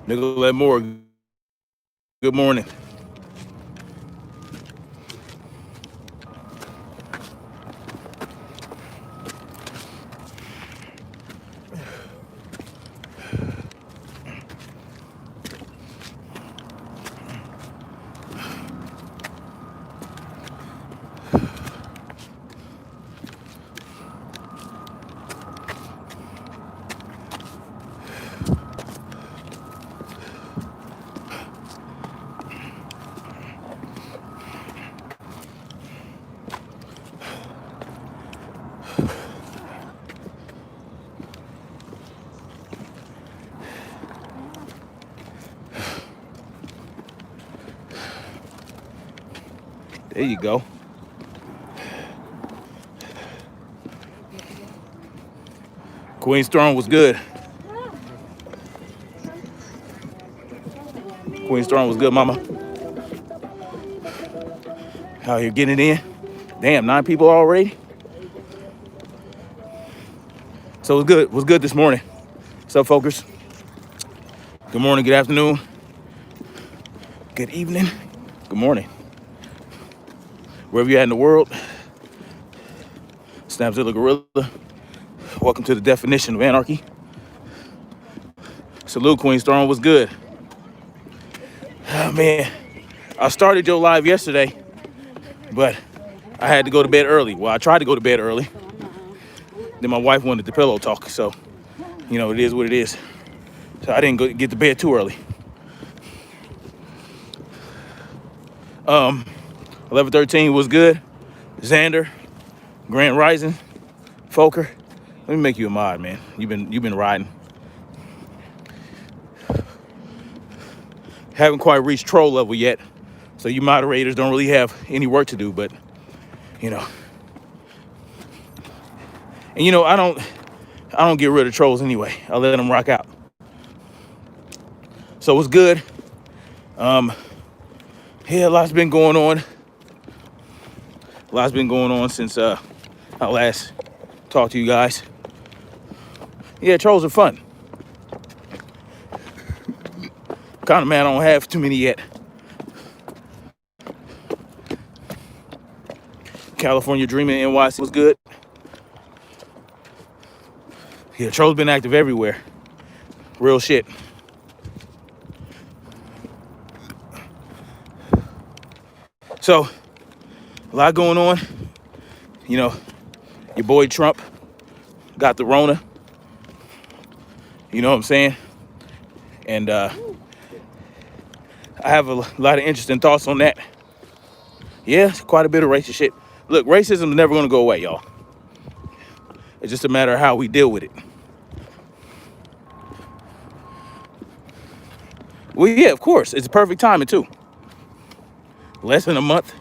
Nicolette Moore, good morning. There you go. Queen Storm was good. Queen Storm was good, mama. Out here getting it in. Damn, 9 people already. So it was good. It was good this morning. What's up, folkers? Good morning, good afternoon, good evening, good morning. Wherever you're at in the world, Snapzilla Gorilla, welcome to the definition of anarchy. Salute, Queen Storm, was good. Oh, man, I started your live yesterday, but I had to go to bed early. Well, I tried to go to bed early. Then my wife wanted the pillow talk, so, you know, it is what it is. So I didn't get to bed too early. 11:13 was good. Xander, Grant Rising, Folker. Let me make you a mod, man. You've been riding. Haven't quite reached troll level yet, so you moderators don't really have any work to do. But you know, and you know, I don't get rid of trolls anyway. I let them rock out. So it was good. Yeah, a lot's been going on. A lot's been going on since I last talked to you guys. Yeah, trolls are fun. Kind of man, I don't have too many yet. California Dreaming NYC was good. Yeah, trolls been active everywhere. Real shit. So, a lot going on. You know, your boy Trump got the Rona. You know what I'm saying? And I have a lot of interesting thoughts on that. Yeah, quite a bit of racist shit. Look, racism is never going to go away, y'all. It's just a matter of how we deal with it. Well, yeah, of course. It's perfect timing, too. Less than a month.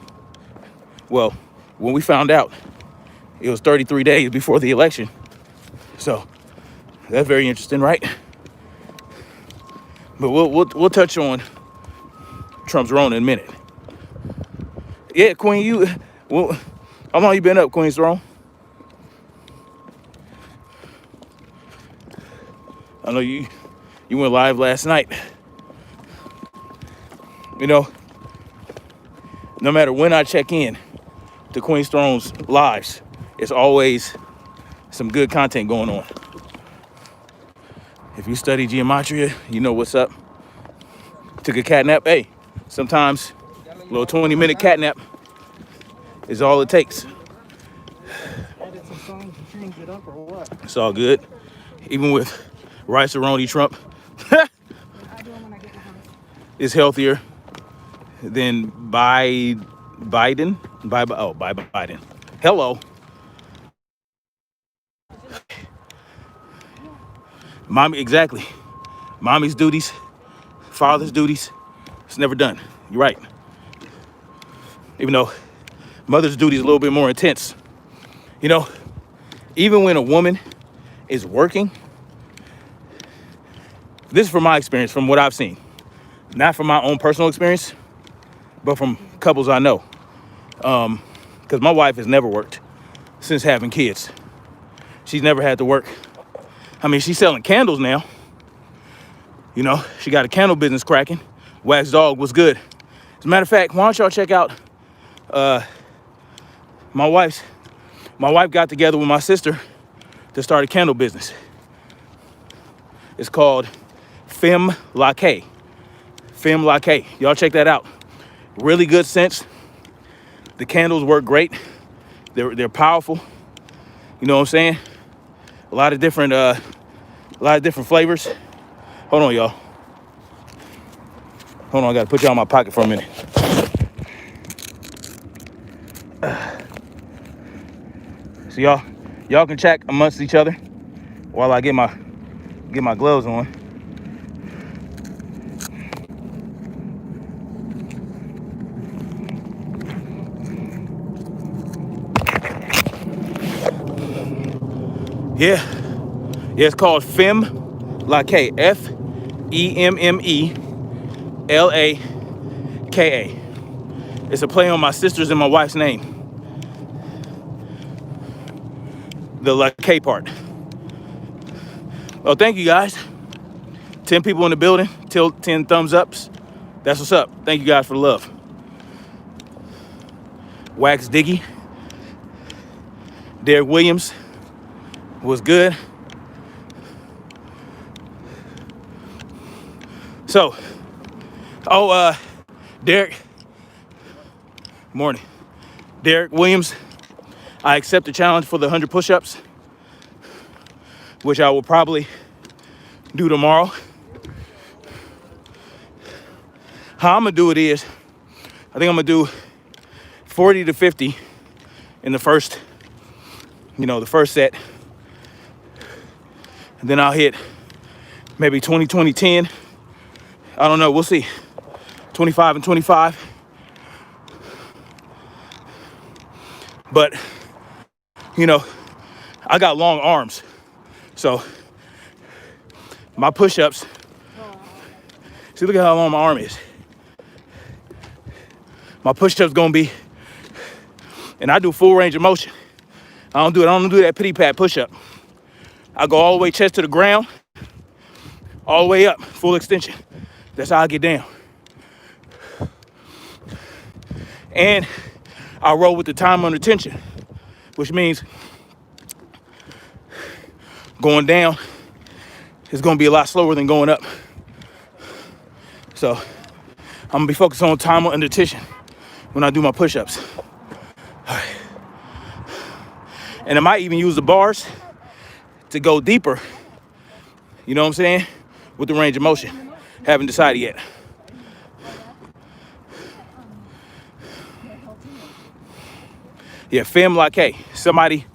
Well, when we found out, it was 33 days before the election. So, that's very interesting, right? But we'll touch on Trump's Rona in a minute. Yeah, Queen, how long you been up, Queen Throne? I know you went live last night. You know, no matter when I check in to Queen Throne's lives, it's always some good content going on. If you study geometry, you know what's up. Took a cat nap. Hey, sometimes a little 20-minute cat nap is all it takes. Added some songs to change it up or what? It's all good. Even with Rice-A-Roni Trump is healthier than Biden. By Biden. Hello. Mommy, exactly. Mommy's duties, father's duties, it's never done. You're right. Even though mother's duty is a little bit more intense. You know, even when a woman is working, this is from my experience, from what I've seen. Not from my own personal experience, but from couples I know. Because my wife has never worked since having kids. She's never had to work. I mean, she's selling candles now, You know, she got a candle business cracking. Wax Dog was good. As a matter of fact, why don't y'all check out my wife got together with my sister to start a candle business. It's called Femme Laque. Femme Laque. Y'all check that out. Really good scents. The candles work great. They're powerful. You know what I'm saying? A lot of different flavors. Hold on, y'all. Hold on, I gotta put y'all in my pocket for a minute. So y'all can chat amongst each other while I get my gloves on. Yeah, it's called Femme Laque. FEMMELAKA. It's a play on my sister's and my wife's name. The Laque part. Oh, thank you guys. 10 people in the building, 10 thumbs ups. That's what's up. Thank you guys for the love. Wax Diggy. Derek Williams was good. So, Derek, morning. Derek Williams, I accept the challenge for the 100 push-ups, which I will probably do tomorrow. How I'm gonna do it is, I think I'm gonna do 40 to 50 in the first set. And then I'll hit maybe 20, 20, 10. I don't know, we'll see. 25 and 25. But, you know, I got long arms. So my push-ups, see, look at how long my arm is. My push-ups gonna be, and I do full range of motion. I don't do that pity pat push-up. I go all the way chest to the ground, all the way up, full extension. That's how I get down. And I roll with the time under tension, which means going down is gonna be a lot slower than going up. So I'm gonna be focused on time under tension when I do my push-ups. All right. And I might even use the bars to go deeper, you know what I'm saying, with the range of motion. Haven't decided yet. Yeah, Femme Laque. Somebody,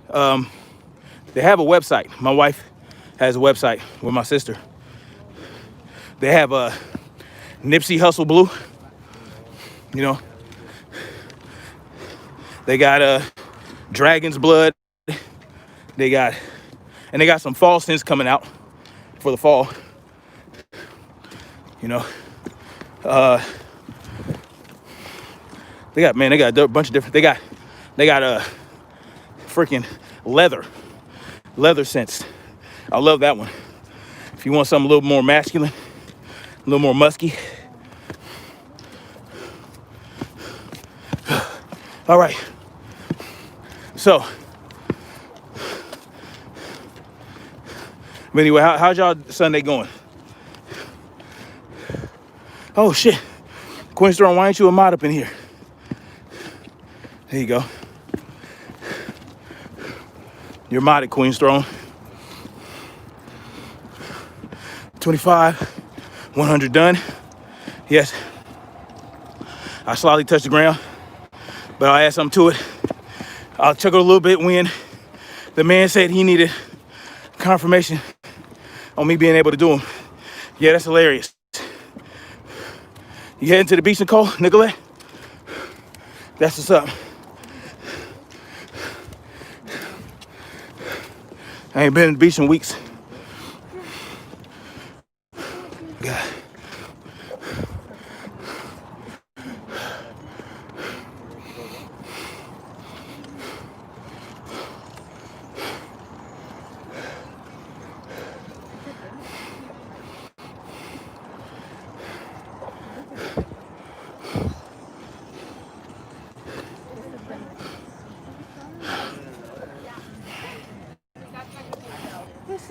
they have a website. My wife has a website with my sister. They have a Nipsey Hussle Blue, you know. They got Dragon's Blood. They got some fall scents coming out for the fall. You know, they got a bunch of different. They got freaking leather scents. I love that one. If you want something a little more masculine, a little more musky. All right. So, but anyway, how's y'all Sunday going? Oh shit, Queen Storm, why ain't you a mod up in here? There you go. You're modded, Queen Storm. 25, 100 done. Yes. I slightly touched the ground, but I'll add something to it. I'll chuckle a little bit when the man said he needed confirmation on me being able to do them. Yeah, that's hilarious. You heading to the beach, Nicole, Nicolette? That's what's up. I ain't been to the beach in weeks. God.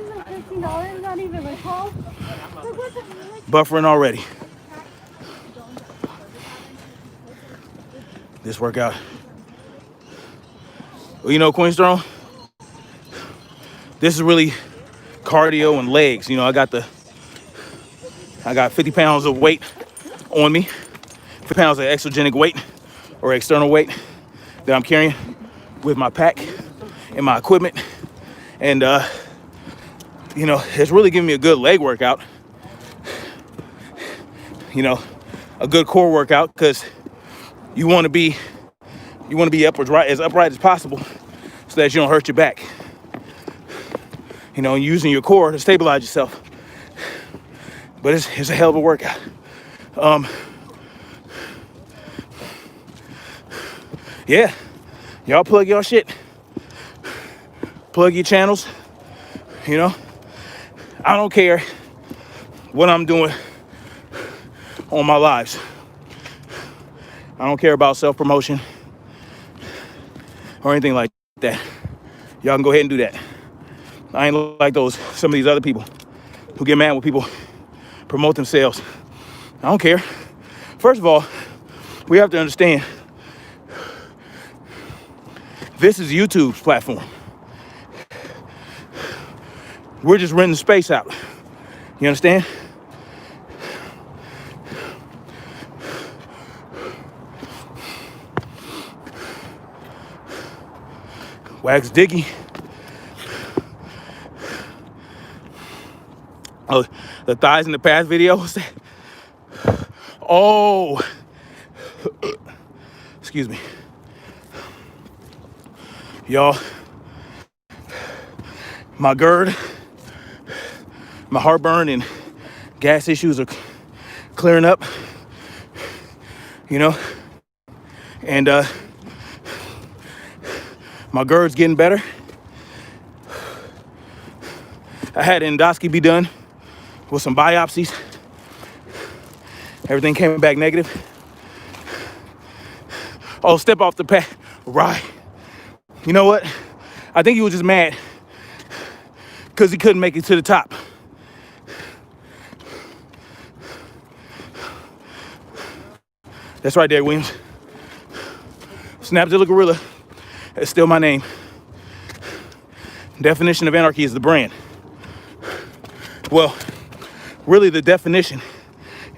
like $15, not even like 12. Like, what the heck? Buffering already. This workout. Well, you know, Queen Strong, this is really cardio and legs. You know, I got 50 pounds of weight on me, 50 pounds of exogenic weight or external weight that I'm carrying with my pack and my equipment. And, you know, it's really giving me a good leg workout. You know, a good core workout, because you want to be as upright as possible so that you don't hurt your back. You know, and using your core to stabilize yourself. But it's a hell of a workout. Yeah, y'all plug y'all shit. Plug your channels. You know, I don't care what I'm doing on my lives. I don't care about self-promotion or anything like that. Y'all can go ahead and do that. I ain't like some of these other people who get mad when people promote themselves. I don't care. First of all, we have to understand this is YouTube's platform. We're just renting space out. You understand? Wax Diggy. Oh, the thighs in the past videos. Oh, excuse me. Y'all, my GERD, my heartburn and gas issues are clearing up, you know, and my GERD's getting better. I had an endoscopy be done with some biopsies. Everything came back negative. Oh, step off the path. Right. You know what? I think he was just mad because he couldn't make it to the top. That's right, Derek Williams. Snapzilla Gorilla is still my name. Definition of Anarchy is the brand. Well, really the definition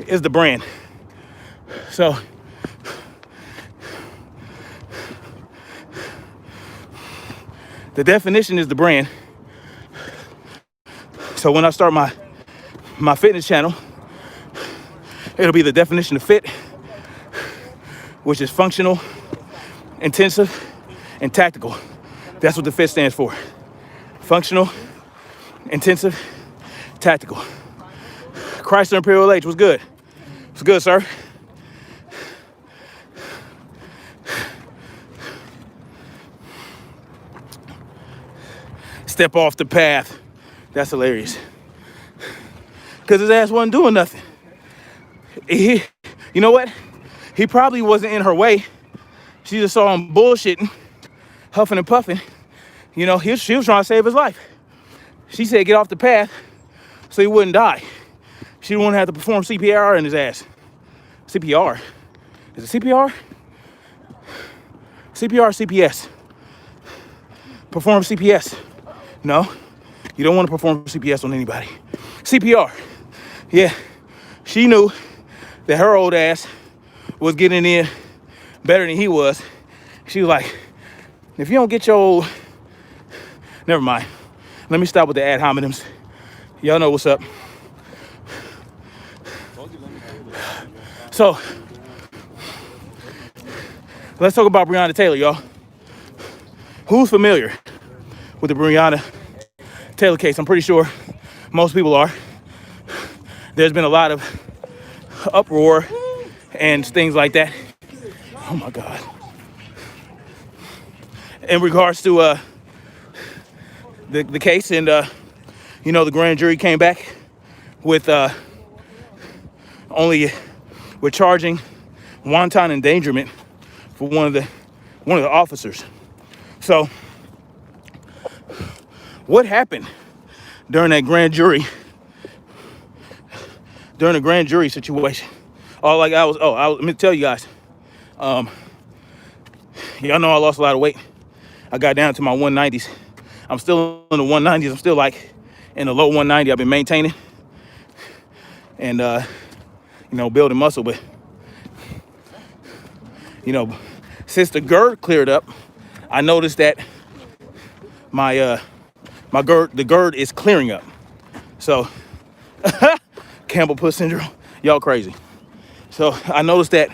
is the brand. So, the definition is the brand. So when I start my fitness channel, it'll be the definition of fit, which is functional, intensive, and tactical. That's what the FIT stands for. Functional, intensive, tactical. Chrysler Imperial H, what's good? What's good, sir? Step off the path. That's hilarious. Because his ass wasn't doing nothing. You know what? He probably wasn't in her way. She just saw him bullshitting, huffing and puffing. You know, she was trying to save his life. She said get off the path so he wouldn't die. She didn't want to have to perform CPR in his ass. CPR? Is it CPR? CPR, CPS. Perform CPS. No, you don't want to perform CPS on anybody. CPR. Yeah, she knew that her old ass was getting in better than he was. She was like, if you don't get your old... Never mind. Let me stop with the ad hominems. Y'all know what's up. So, let's talk about Breonna Taylor, y'all. Who's familiar with the Breonna Taylor case? I'm pretty sure most people are. There's been a lot of uproar and things like that. Oh my God. In regards to the case, and you know, the grand jury came back with we're charging wanton endangerment for one of the officers. So what happened during that grand jury, during the grand jury situation. Let me tell you guys, y'all know I lost a lot of weight. I got down to my 190s. I'm still in the 190s. I'm still like in the low 190. I've been maintaining and, building muscle. But, since the GERD cleared up, I noticed that the GERD is clearing up. So, Campbell Puss syndrome, y'all crazy. So I noticed that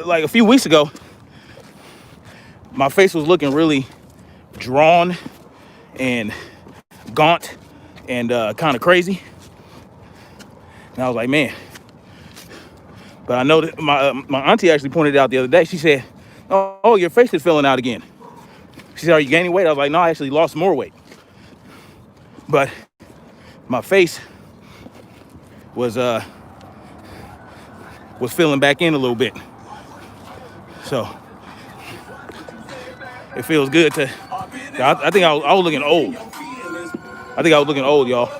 like a few weeks ago, my face was looking really drawn and gaunt and kind of crazy. And I was like, man. But I know that my auntie actually pointed it out the other day. She said, oh, your face is filling out again. She said, are you gaining weight? I was like, no, I actually lost more weight. But my face was filling back in a little bit. So it feels good to, I think I was looking old. I think I was looking old, y'all,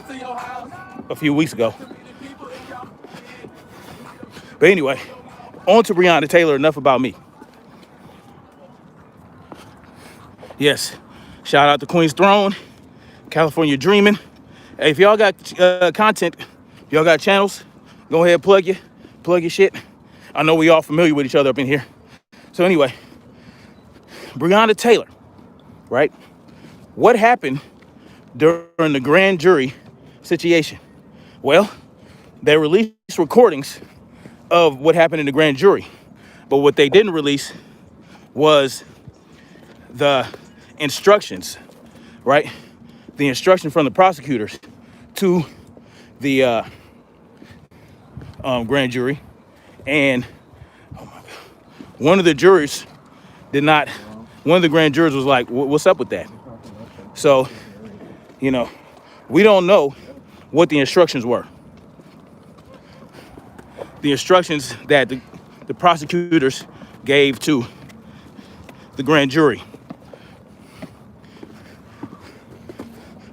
a few weeks ago. But anyway, on to Breonna Taylor. Enough about me. Yes, shout out to Queen's Throne, California Dreaming. Hey, if y'all got content, if y'all got channels, go ahead, plug your shit. I know we all familiar with each other up in here. So anyway, Breonna Taylor, right? What happened during the grand jury situation? Well, they released recordings of what happened in the grand jury. But what they didn't release was the instructions, right? The instruction from the prosecutors to the grand jury. And one of the jurors one of the grand jurors was like, what's up with that? So, we don't know what the instructions were. The instructions that the prosecutors gave to the grand jury.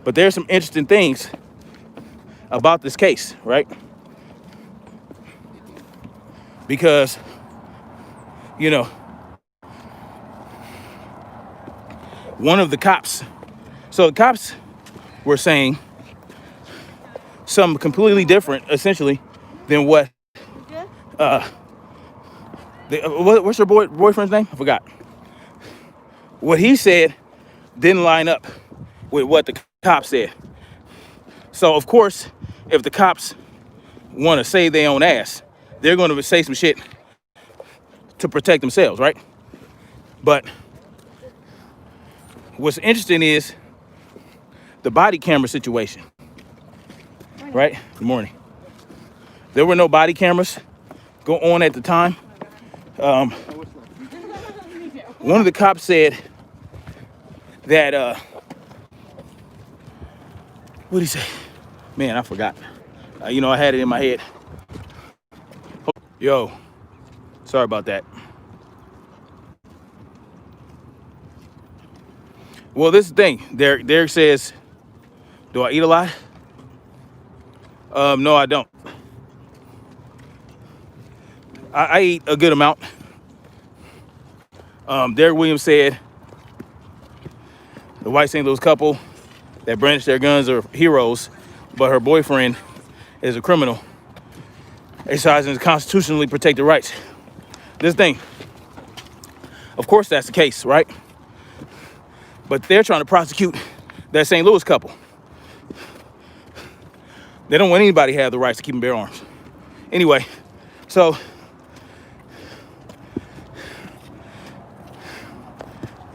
But there's some interesting things about this case, right? Because, one of the cops, so the cops were saying something completely different, essentially, than what, what's her boyfriend's name? I forgot. What he said didn't line up with what the cops said. So, of course, if the cops want to save their own ass, they're going to say some shit to protect themselves, right? But what's interesting is the body camera situation, right? Good morning. There were no body cameras go on at the time. One of the cops said that, what did he say? Man, I forgot. I had it in my head. Yo, sorry about that. Well, this is the thing. Derek says, do I eat a lot? No, I don't. I eat a good amount. Derek Williams said the white St. Louis couple that brandish their guns are heroes, but her boyfriend is a criminal, exercising his constitutionally protected rights. This thing, of course that's the case, right? But they're trying to prosecute that St. Louis couple. They don't want anybody to have the rights to keep and bear arms. Anyway, so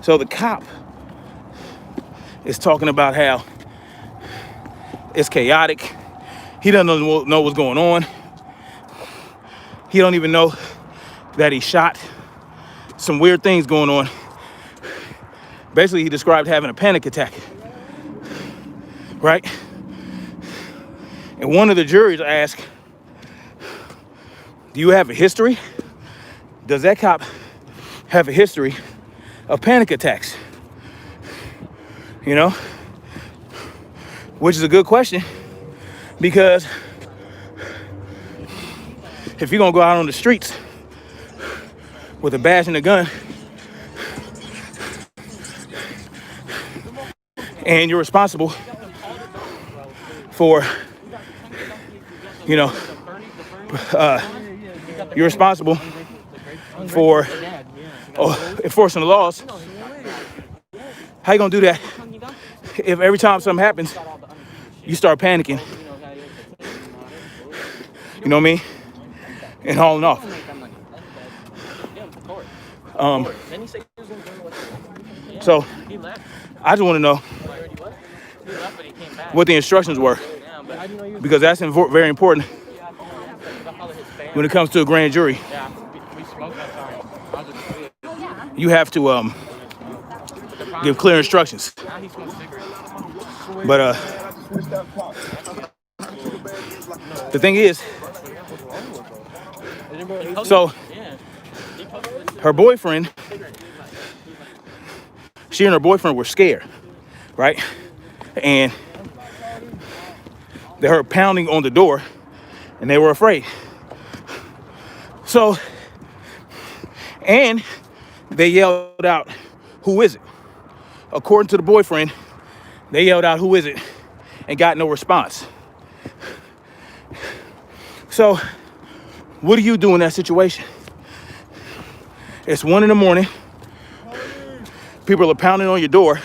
the cop is talking about how it's chaotic. He doesn't know what's going on. He don't even know that he shot. Some weird things going on. Basically, he described having a panic attack, right? And one of the jurors asked, do you have a history? Does that cop have a history of panic attacks? which is a good question, because if you're gonna go out on the streets with a badge and a gun and you're responsible for, you know, you're responsible for enforcing the laws, how you gonna do that if every time something happens, you start panicking? You know what I mean? And hauling off. So I just want to know what the instructions were, because that's very important when it comes to a grand jury. You have to give clear instructions. But the thing is, so her boyfriend, she and her boyfriend were scared, right? And they heard pounding on the door and they were afraid. So, and they yelled out, "Who is it?" According to the boyfriend, they yelled out, "Who is it?" and got no response. So, what do you do in that situation? It's 1 a.m. People are pounding on your door.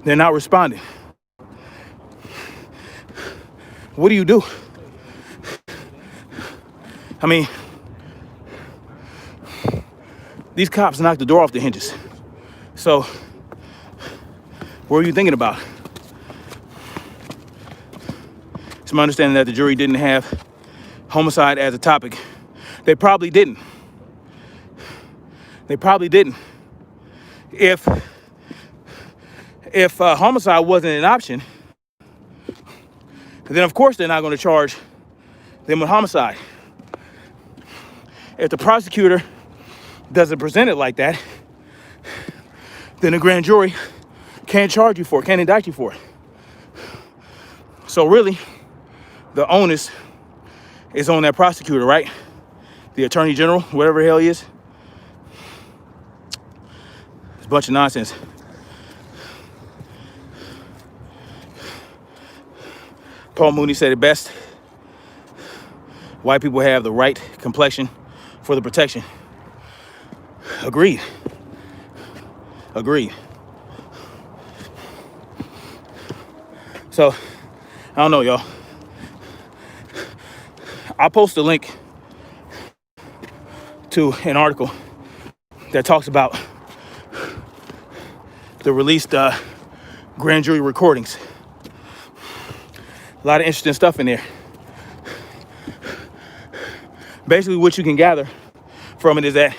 They're not responding. What do you do? I mean, these cops knocked the door off the hinges. So, what are you thinking about? It's my understanding that the jury didn't have homicide as a topic. They probably didn't. They probably didn't. If homicide wasn't an option, then of course they're not going to charge them with homicide. If the prosecutor doesn't present it like that, then the grand jury can't charge you for it, can't indict you for it. So really, the onus is on that prosecutor, right? The attorney general, whatever the hell he is. It's a bunch of nonsense. Paul Mooney said it best. White people have the right complexion for the protection. Agreed. Agreed. So, I don't know, y'all. I'll post a link to an article that talks about the released grand jury recordings. A lot of interesting stuff in there. Basically, what you can gather from it is that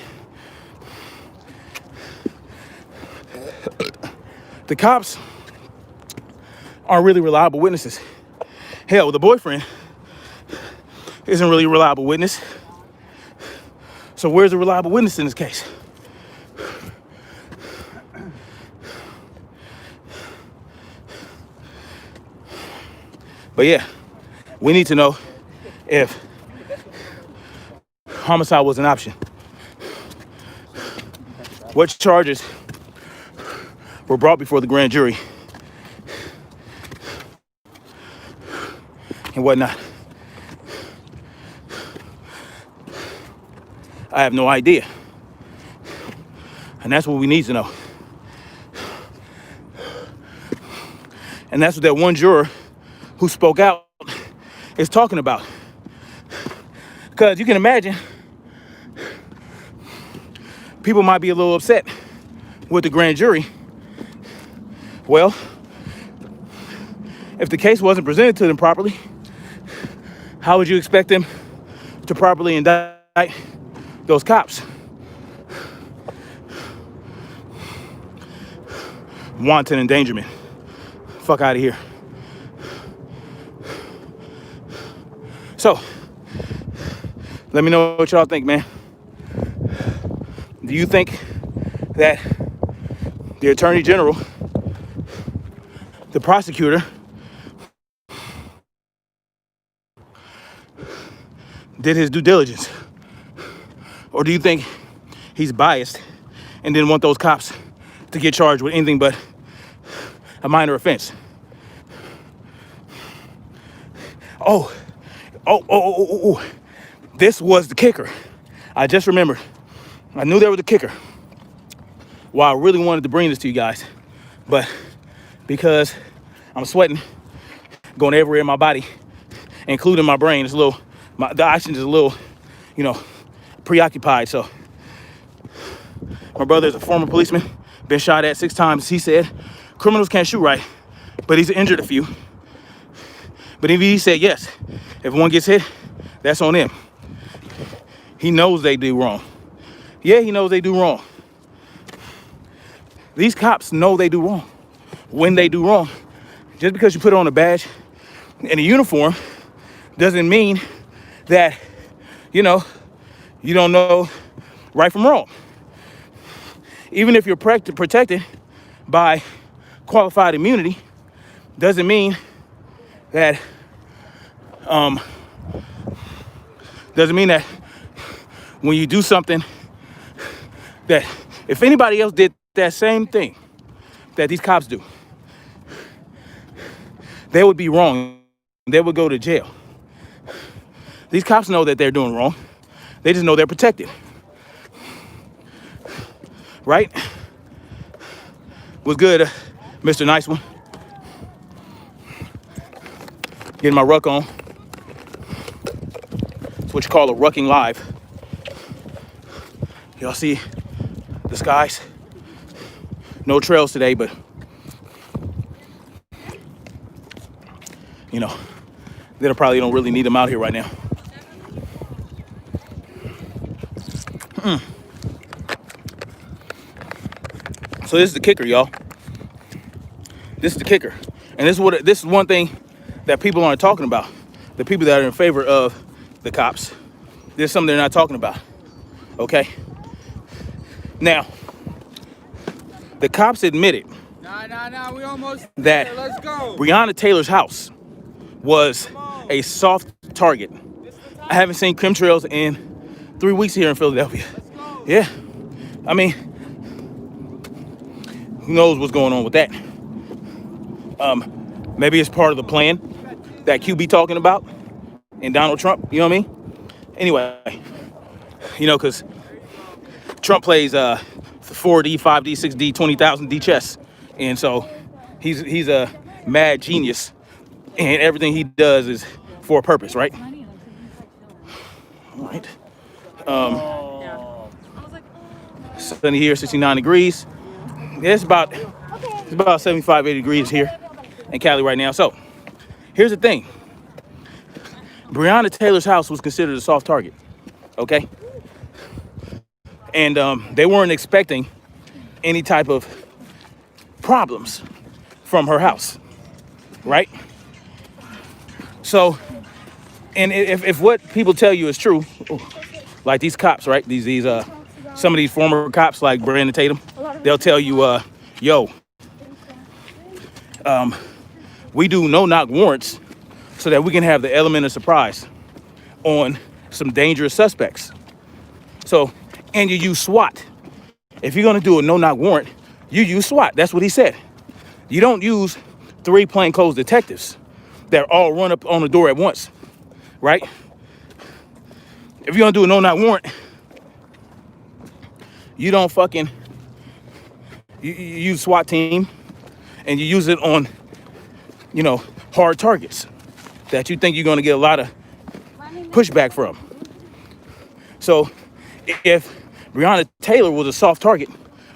the cops aren't really reliable witnesses. Hell, the boyfriend isn't really a reliable witness. So where's the reliable witness in this case? But yeah, we need to know if homicide was an option. What charges were brought before the grand jury and whatnot? I have no idea. And that's what we need to know. And that's what that one juror who spoke out is talking about. Because you can imagine, people might be a little upset with the grand jury. Well, if the case wasn't presented to them properly, how would you expect them to properly indict those cops? Wanton endangerment. Fuck out of here. So, let me know what y'all think, man. Do you think that the Attorney General the prosecutor did his due diligence? Or do you think he's biased and didn't want those cops to get charged with anything but a minor offense? Oh. This was the kicker. I just remembered. I knew there was a kicker. Well, I really wanted to bring this to you guys, but because I'm sweating, going everywhere in my body, including my brain, it's a little, the oxygen is a little, preoccupied. So my brother is a former policeman, been shot at 6 times. He said criminals can't shoot right, but he's injured a few. But he said, yes, if one gets hit, that's on him. He knows they do wrong. Yeah, he knows they do wrong. These cops know they do wrong. When they do wrong, just because you put on a badge and a uniform doesn't mean that, you don't know right from wrong. Even if you're protected by qualified immunity, doesn't mean that when you do something that if anybody else did that same thing that these cops do, they would be wrong. They would go to jail. These cops know that they're doing wrong. They just know they're protected. Right? Was good, Mr. Nice One. Getting my ruck on. It's what you call a rucking live. Y'all see the skies? No trails today, but they probably don't really need them out here right now. So this is the kicker, y'all. This is the kicker. And this is one thing that people aren't talking about. The people that are in favor of the cops. There's something they're not talking about. Okay? Now, the cops admitted we almost that there. Let's go. Breonna Taylor's house was a soft target. I haven't seen chemtrails in 3 weeks here in Philadelphia. Yeah. I mean, who knows what's going on with that? Maybe it's part of the plan that QB talking about and Donald Trump, you know what I mean? Anyway, because Trump plays 4D, 5D, 6D, 20,000D chess. And so he's a mad genius and everything he does is for a purpose, right? All right. Sunny here, 69 degrees. Yeah, it's about 75, 80 degrees here in Cali right now. So here's the thing. Breonna Taylor's house was considered a soft target, okay? And they weren't expecting any type of problems from her house, right? So, and if what people tell you is true, like these cops, right? These some of these former cops like Breonna Taylor, they'll tell you, we do no-knock warrants so that we can have the element of surprise on some dangerous suspects. So, and you use SWAT. If you're gonna do a no-knock warrant, you use SWAT. That's what he said. You don't use 3 plainclothes detectives that all run up on the door at once, right? If you're gonna do a no-knock warrant, you don't you use SWAT team and you use it on, hard targets that you think you're gonna get a lot of pushback from. So if Breonna Taylor was a soft target,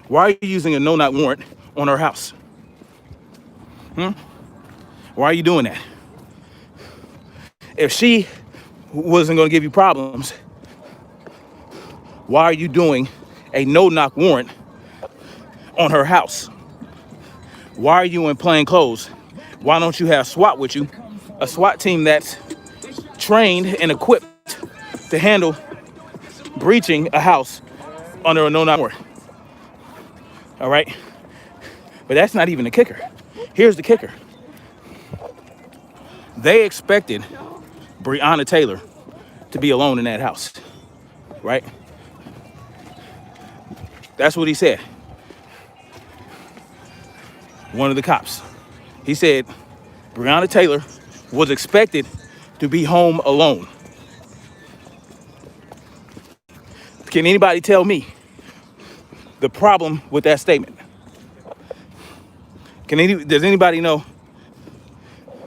why are you using a no-knock warrant on her house? Why are you doing that? If she wasn't going to give you problems, why are you doing a no-knock warrant on her house? Why are you in plain clothes? Why don't you have SWAT with you? A SWAT team that's trained and equipped to handle breaching a house under a no-knock warrant. All right? But that's not even the kicker. Here's the kicker. They expected Breonna Taylor to be alone in that house, right? That's what he said. One of the cops. He said Breonna Taylor was expected to be home alone. Can anybody tell me the problem with that statement? Does anybody know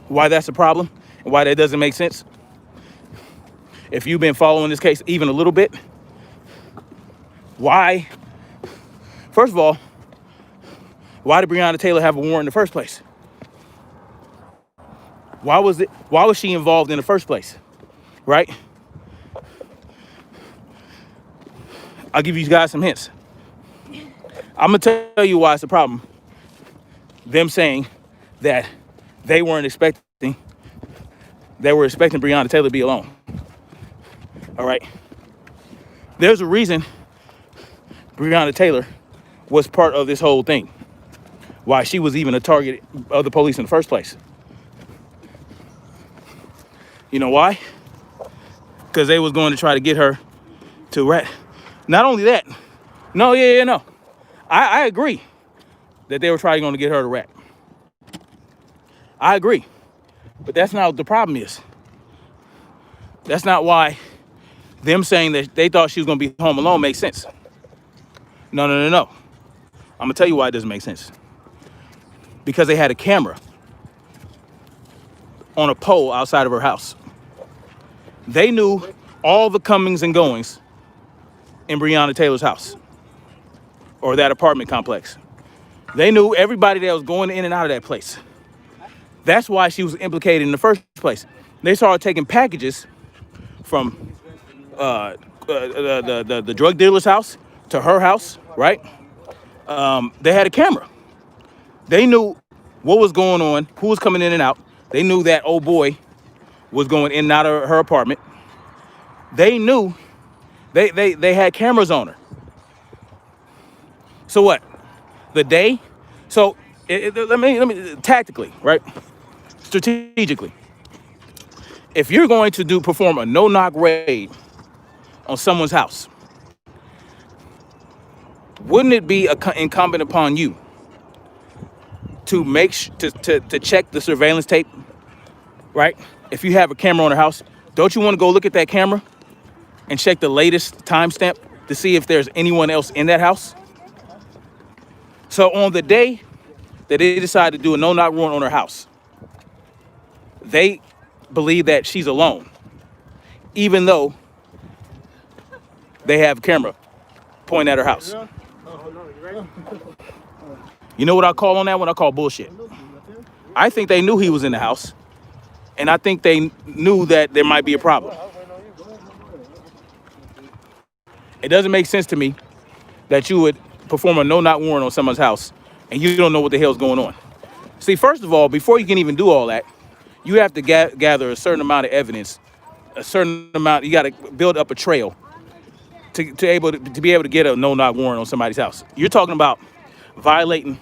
why that's a problem and why that doesn't make sense? If you've been following this case even a little bit, why? First of all, why did Breonna Taylor have a warrant in the first place? Why was she involved in the first place? Right? I'll give you guys some hints. I'm gonna tell you why it's a problem. Them saying that they were expecting Breonna Taylor to be alone. All right. There's a reason Breonna Taylor was part of this whole thing. Why she was even a target of the police in the first place. You know why? Because they was going to try to get her to rat. Not only that, no. I agree that they were trying to get her to rat. I agree. But that's not what the problem is. That's not why them saying that they thought she was going to be home alone makes sense. No. I'm going to tell you why it doesn't make sense. Because they had a camera on a pole outside of her house. They knew all the comings and goings in Breonna Taylor's house or that apartment complex. They knew everybody that was going in and out of that place. That's why she was implicated in the first place. They started taking packages from the drug dealer's house to her house, right? They had a camera. They knew what was going on, who was coming in and out. They knew that old boy was going in and out of her apartment. They knew they had cameras on her. So what? The day? So let me tactically, right? Strategically. If you're going to perform a no-knock raid on someone's house, wouldn't it be incumbent upon you to to check the surveillance tape, right? If you have a camera on her house, don't you want to go look at that camera and check the latest timestamp to see if there's anyone else in that house? So on the day that they decided to do a no-knock warrant on her house, they believe that she's alone, even though they have a camera pointing at her house. You know what I call on that one? I call bullshit. I think they knew he was in the house, and I think they knew that there might be a problem. It doesn't make sense to me that you would perform a no-knock warrant on someone's house and you don't know what the hell's going on. See, first of all, before you can even do all that, you have to gather a certain amount of evidence, you got to build up a trail to be able to get a no-knock warrant on somebody's house. You're talking about violating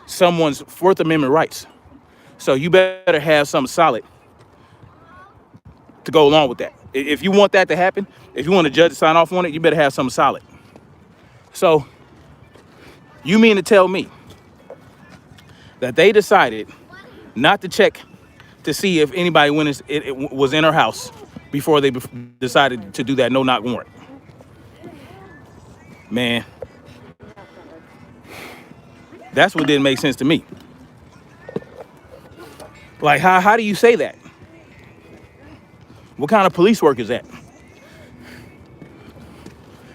someone's Fourth Amendment rights. So you better have something solid to go along with that. If you want that to happen, if you want a judge to sign off on it, you better have something solid. So you mean to tell me that they decided not to check to see if anybody was in her house before they decided to do that no-knock warrant? Man, that's what didn't make sense to me. Like, how do you say that? What kind of police work is that?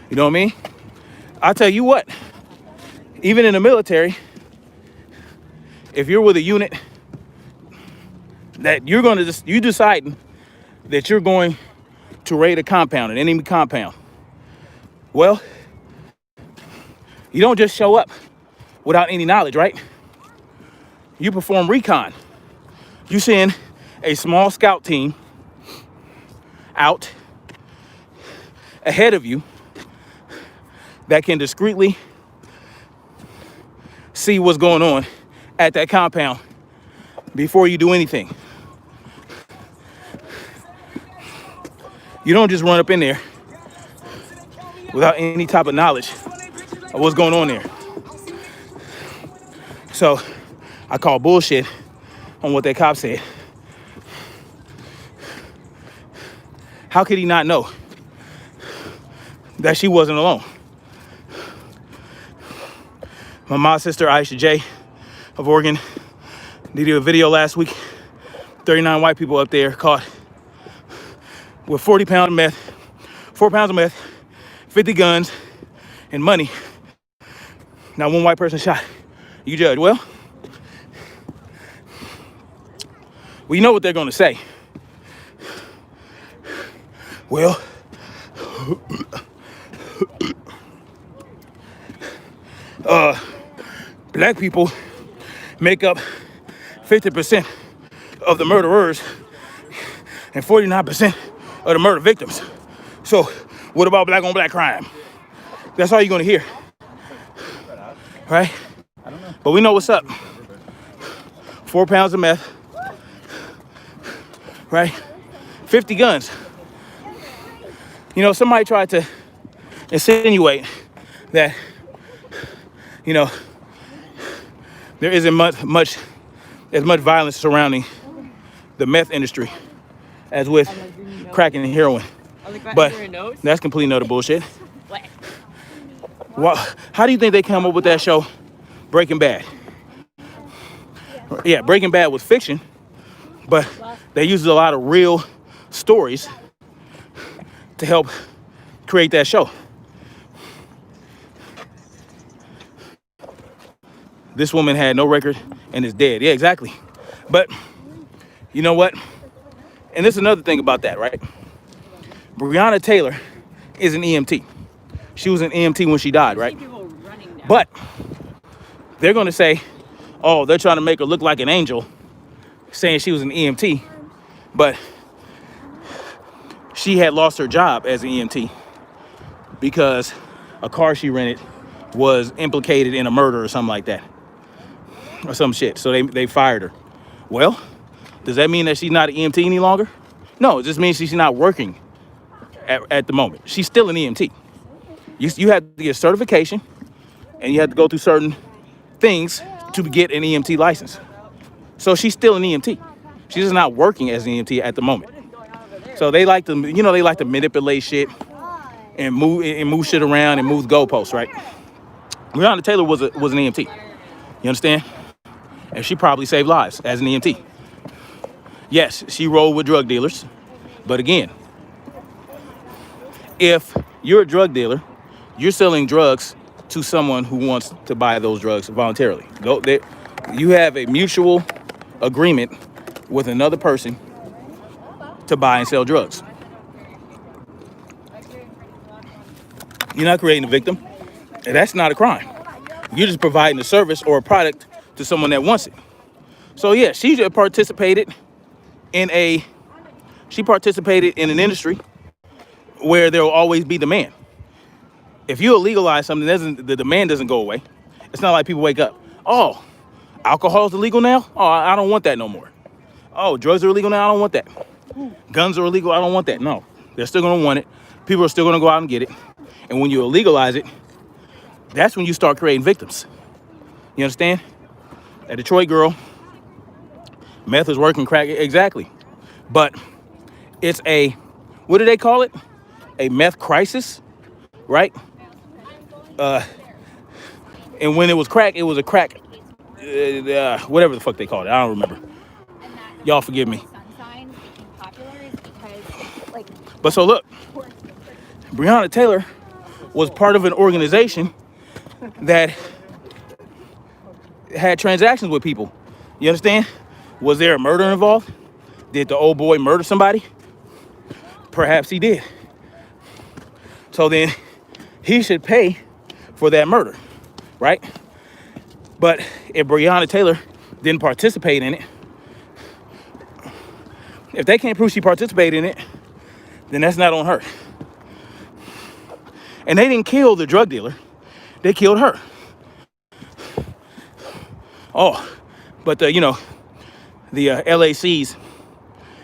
You know what I mean? I'll tell you what, even in the military, if you're with a unit that you decide that you're going to raid a compound, an enemy compound, well, you don't just show up without any knowledge, right? You perform recon. You send a small scout team out ahead of you that can discreetly see what's going on at that compound before you do anything. You don't just run up in there without any type of knowledge of what's going on there. So I call bullshit on what that cop said. How could he not know that she wasn't alone? My mom's sister, Aisha J of Oregon, did a video last week. 39 white people up there caught with 40 pounds of meth, 4 pounds of meth, 50 guns, and money. Not one white person shot. You judge. Well, you know what they're going to say. Well, black people make up 50% of the murderers and 49% of the murder victims. So what about black on black crime? That's all you're gonna hear, right? But we know what's up. 4 pounds of meth, right? 50 guns. You know, somebody tried to insinuate that, you know, there isn't much violence surrounding the meth industry as with crack and heroin. But that's complete utter bullshit. How do you think they come up with that show, Breaking Bad? Yeah, Breaking Bad was fiction, but they used a lot of real stories to help create that show. This woman had no record and is dead. Yeah, exactly. But you know what? And this is another thing about that, right? Breonna Taylor is an EMT. She was an EMT when she died, right? But they're going to say, oh, they're trying to make her look like an angel, saying she was an EMT. But she had lost her job as an EMT because a car she rented was implicated in a murder or something like that. Or some shit. So they fired her. Well, does that mean that she's not an EMT any longer? No, it just means she's not working at the moment. She's still an EMT. You have to get certification and you have to go through certain things to get an EMT license. So she's still an EMT. She's just not working as an EMT at the moment. So they like to, they like to manipulate shit and move shit around and move goalposts, right? Breonna Taylor was an EMT. You understand? And she probably saved lives as an EMT. Yes, she rolled with drug dealers. But again, if you're a drug dealer, you're selling drugs to someone who wants to buy those drugs voluntarily. You have a mutual agreement with another person to buy and sell drugs. You're not creating a victim, and that's not a crime. You're just providing a service or a product to someone that wants it. So yeah, she participated in an industry where there will always be demand. If you legalize something, the demand doesn't go away. It's not like people wake up, oh, alcohol's illegal now? Oh, I don't want that no more. Oh, drugs are illegal now? I don't want that. Guns are illegal? I don't want that. No, they're still gonna want it. People are still gonna go out and get it. And when you legalize it, that's when you start creating victims. You understand? A Detroit girl, meth is working, crack, exactly. But it's what do they call it? A meth crisis, right? And when it was crack, it was a crack, whatever the fuck they called it. I don't remember. Y'all forgive me. But so look, Breonna Taylor was part of an organization that had transactions with people. You understand? Was there a murder involved? Did the old boy murder somebody? Perhaps he did. So then he should pay for that murder, right? But if Breonna Taylor didn't participate in it, if they can't prove she participated in it, then that's not on her. And they didn't kill the drug dealer. They killed her. Oh, but the LACs,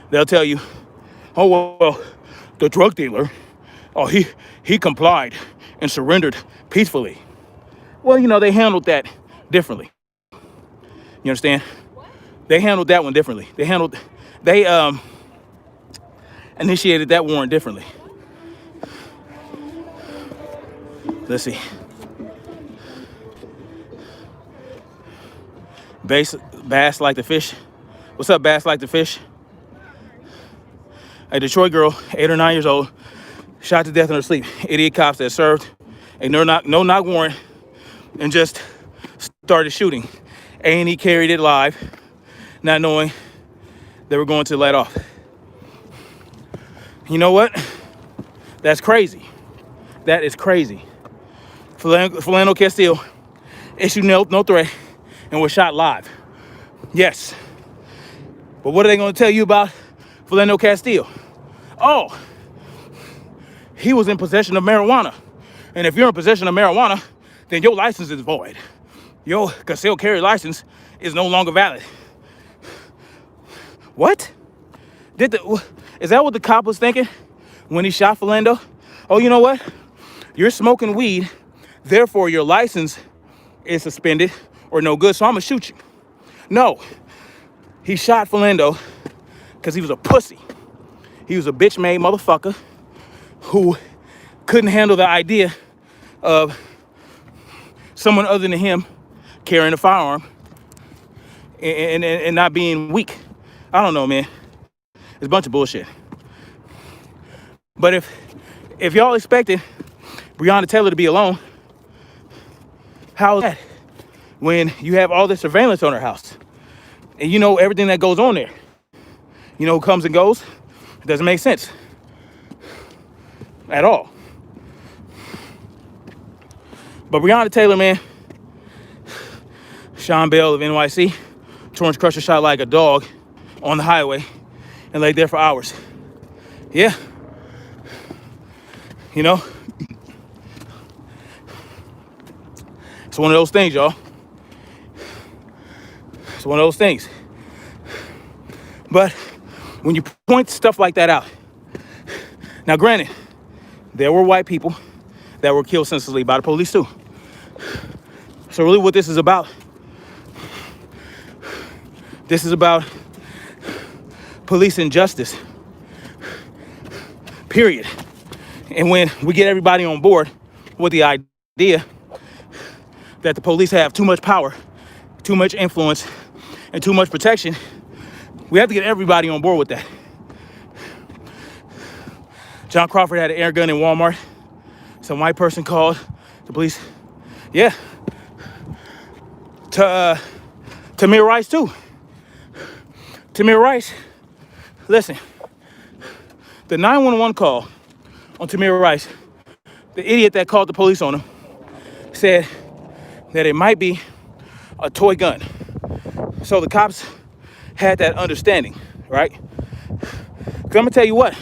they'll tell you, oh, well, the drug dealer, oh, he complied and surrendered peacefully. Well, you know, they handled that differently. You understand? They handled that one differently. They initiated that warrant differently. Let's see. Bass like the fish. What's up, Bass like the fish? A Detroit girl, 8 or 9 years old, shot to death in her sleep. Idiot cops that served a no-knock warrant and just started shooting. A&E carried it live, not knowing they were going to let off. You know what? That's crazy. That is crazy. Philando Castile issued no threat and was shot live. Yes. But what are they going to tell you about Philando Castile? Oh, he was in possession of marijuana. And if you're in possession of marijuana, then your license is void. Your concealed carry license is no longer valid. What? Is that what the cop was thinking when he shot Philando? Oh, you know what? You're smoking weed, therefore your license is suspended or no good, so I'm gonna shoot you. No, he shot Philando because he was a pussy. He was a bitch-made motherfucker who couldn't handle the idea of someone other than him carrying a firearm and not being weak. I don't know, man. It's a bunch of bullshit. But if y'all expected Breonna Taylor to be alone, how is that when you have all this surveillance on her house and you know everything that goes on there? You know who comes and goes? It doesn't make sense at all. But Breonna Taylor, man, Sean Bell of NYC, Torrance Crusher shot like a dog on the highway and laid there for hours. Yeah. You know, it's one of those things, y'all. It's one of those things. But when you point stuff like that out, now granted, there were white people that were killed senselessly by the police too. So really what this is about police injustice, period. And when we get everybody on board with the idea that the police have too much power, too much influence, and too much protection, we have to get everybody on board with that. John Crawford had an air gun in Walmart. Some white person called the police. Yeah. Tamir Rice too. Tamir Rice, listen, the 911 call on Tamir Rice, the idiot that called the police on him, said that it might be a toy gun. So the cops had that understanding, right? Because I'm gonna tell you what,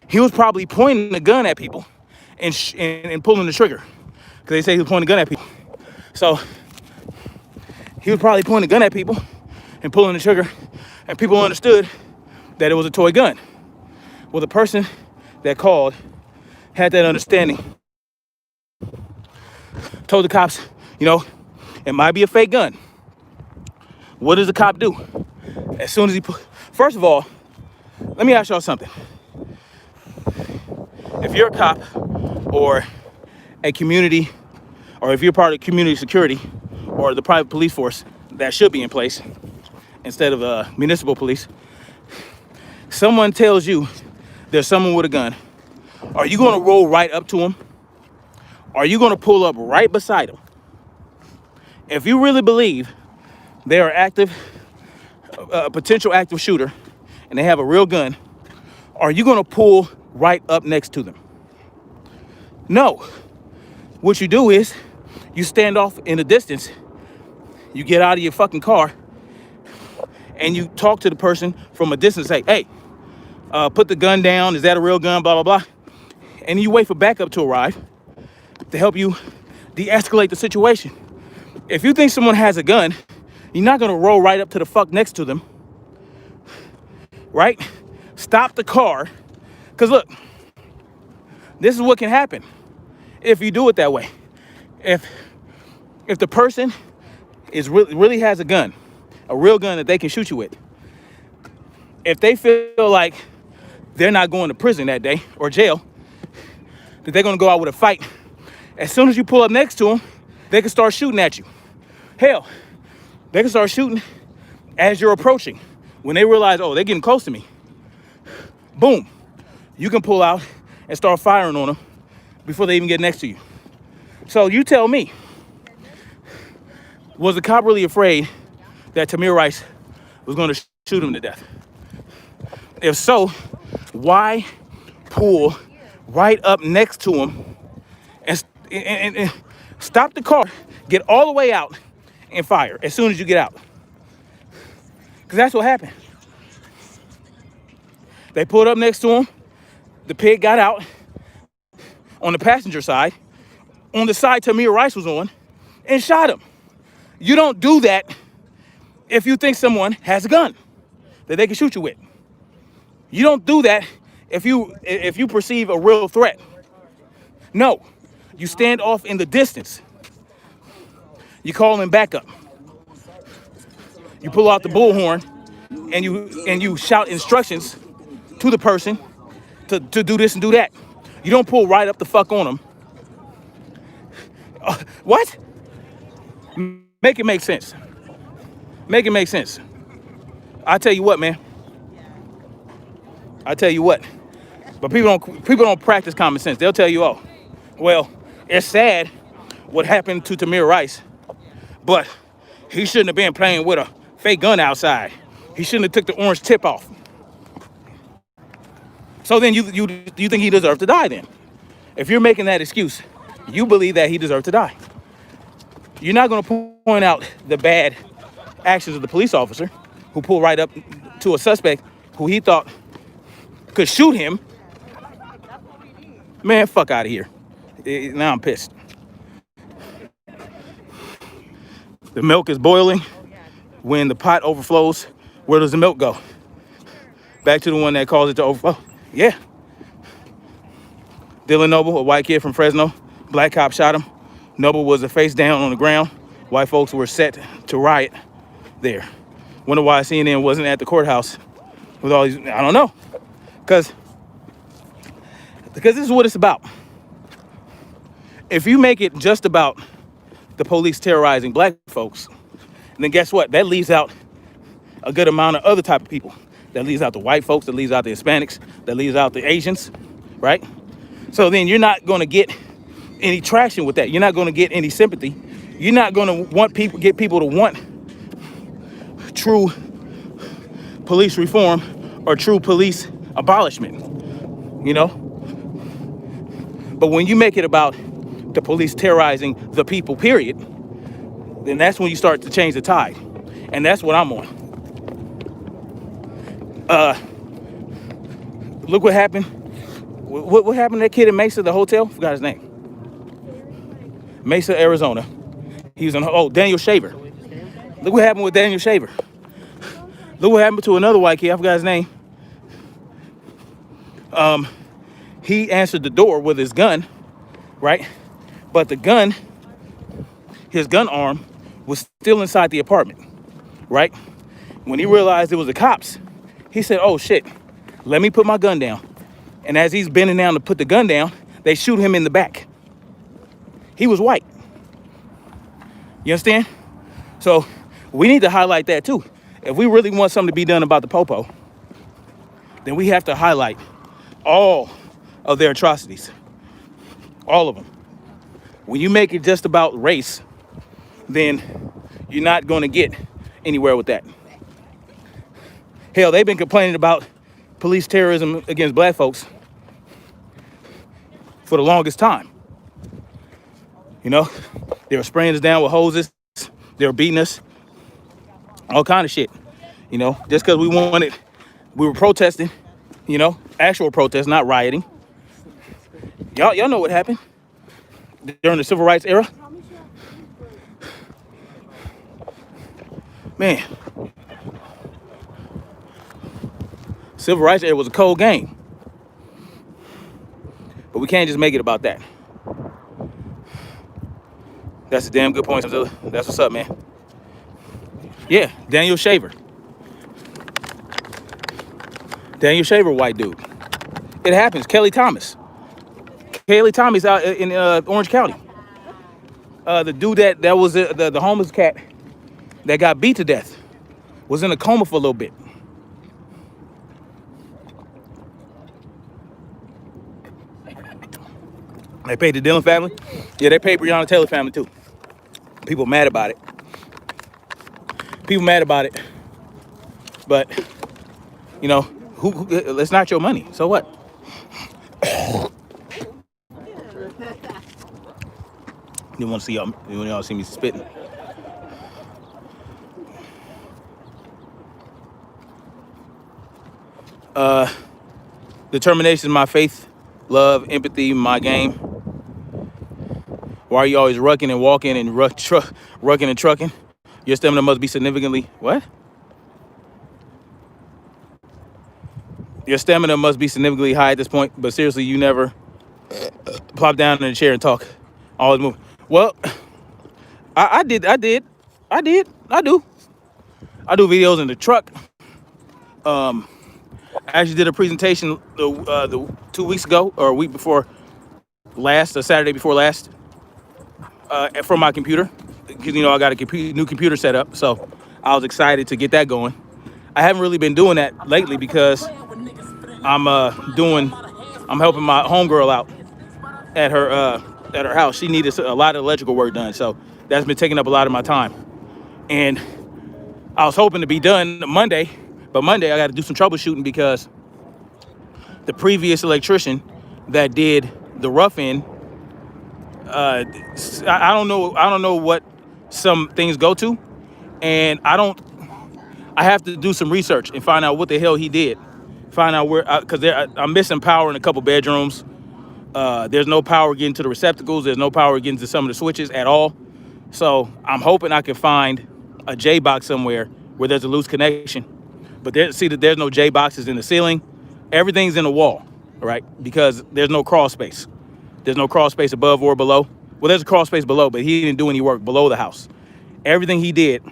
he was probably pointing the gun at people and pulling the trigger. Because they say he was pointing the gun at people. So he was probably pointing the gun at people and pulling the trigger, and people understood that it was a toy gun. Well, the person that called had that understanding, told the cops, you know, it might be a fake gun. What does the cop do? As soon as first of all, let me ask y'all something. If you're a cop or a community, or if you're part of community security or the private police force that should be in place instead of municipal police, someone tells you there's someone with a gun, are you going to roll right up to him? Are you going to pull up right beside him? If you really believe they are a potential active shooter, and they have a real gun, are you going to pull right up next to them? No. What you do is you stand off in the distance, you get out of your fucking car, and you talk to the person from a distance, say, hey, put the gun down, is that a real gun, blah, blah, blah. And you wait for backup to arrive to help you de-escalate the situation. If you think someone has a gun, you're not gonna roll right up to the fuck next to them, right? Stop the car, Because look, this is what can happen if you do it that way. If the person is really has a gun, a real gun that they can shoot you with, if they feel like they're not going to prison that day or jail, that they're going to go out with a fight, as soon as you pull up next to them, they can start shooting at you. Hell, they can start shooting as you're approaching. When they realize, oh, they're getting close to me, boom, you can pull out and start firing on them before they even get next to you. So you tell me, was the cop really afraid that Tamir Rice was going to shoot him to death? If so, why pull right up next to him and stop the car, get all the way out, and fire as soon as you get out? Because that's what happened. They pulled up next to him. The pig got out on the passenger side, on the side Tamir Rice was on, and shot him. You don't do that if you think someone has a gun that they can shoot you with. You don't do that if you perceive a real threat. No, you stand off in the distance. You call in backup. You pull out the bullhorn and you shout instructions to the person to do this and do that. You don't pull right up the fuck on them. What? Make it make sense. Make it make sense. I tell you what, man. I tell you what. But people don't practice common sense. They'll tell you, oh, well, it's sad what happened to Tamir Rice, but he shouldn't have been playing with a fake gun outside. He shouldn't have took the orange tip off. So then you think he deserved to die then? If you're making that excuse, you believe that he deserved to die. You're not going to point out the bad actions of the police officer who pulled right up to a suspect who he thought could shoot him. Man, fuck out of here. Now I'm pissed. The milk is boiling. When the pot overflows, where does the milk go? Back to the one that caused it to overflow. Yeah. Dylan Noble, a white kid from Fresno. Black cop shot him. Noble was face down on the ground. White folks were set to riot there. Wonder why CNN wasn't at the courthouse with all these, I don't know. Because this is what it's about. If you make it just about the police terrorizing black folks, then guess what? That leaves out a good amount of other type of people. That leaves out the white folks, that leaves out the Hispanics, that leaves out the Asians, right? So then you're not going to get any traction with that. You're not going to get any sympathy. You're not going to get people to want true police reform or true police abolishment, you know? But when you make it about the police terrorizing the people, period, then that's when you start to change the tide. And that's what I'm on. Look what happened. What happened to that kid in Mesa, the hotel? Forgot his name. Mesa, Arizona. He was on, Daniel Shaver. Look what happened with Daniel Shaver. Look what happened to another white kid. I forgot his name. He answered the door with his gun, right? But the gun, his gun arm, was still inside the apartment, right? When he realized it was the cops, he said, oh shit, let me put my gun down. And as he's bending down to put the gun down, they shoot him in the back. He was white. You understand? So we need to highlight that too. If we really want something to be done about the popo, then we have to highlight all of their atrocities. All of them. When you make it just about race, then you're not going to get anywhere with that. Hell, they've been complaining about police terrorism against black folks for the longest time. You know, they were spraying us down with hoses. They were beating us. All kind of shit. You know, just because we were protesting, you know, actual protests, not rioting. Y'all know what happened during the civil rights era. Man, civil rights era was a cold game. We can't just make it about that. That's a damn good point, Zilla. That's what's up, man. Yeah, Daniel Shaver. Daniel Shaver, white dude. It happens. Kelly Thomas. Kelly Thomas out in Orange County. The dude that was the homeless cat that got beat to death was in a coma for a little bit. They paid the Dillon family. Yeah, they paid Breonna Taylor family too. People mad about it. People mad about it. But, you know, it's not your money. So what? You want to see y'all? You want y'all to see me spitting? Determination is my faith, love, empathy, my game. Why are you always rucking and walking and rucking and trucking? Your stamina must be significantly what? Your stamina must be significantly high at this point. But seriously, you never plop down in the chair and talk. Always move. Well, I do. I do videos in the truck. I actually did a presentation the 2 weeks ago or a week before last, or Saturday before last, from my computer, because you know I got a new computer set up, so I was excited to get that going. I haven't really been doing that lately because I'm helping my homegirl out at her house. She needed a lot of electrical work done, so that's been taking up a lot of my time. And I was hoping to be done Monday, but Monday I got to do some troubleshooting because the previous electrician that did the rough end, I don't know what some things go to, and I have to do some research and find out what the hell he did. Find out where, because I'm missing power in a couple bedrooms. There's no power getting to the receptacles. There's no power getting to some of the switches at all. So I'm hoping I can find a J box somewhere where there's a loose connection. But see that there's no J boxes in the ceiling. Everything's in the wall, right? Because there's no crawl space. There's no crawl space above or below. Well, there's a crawl space below, but he didn't do any work below the house. Everything he did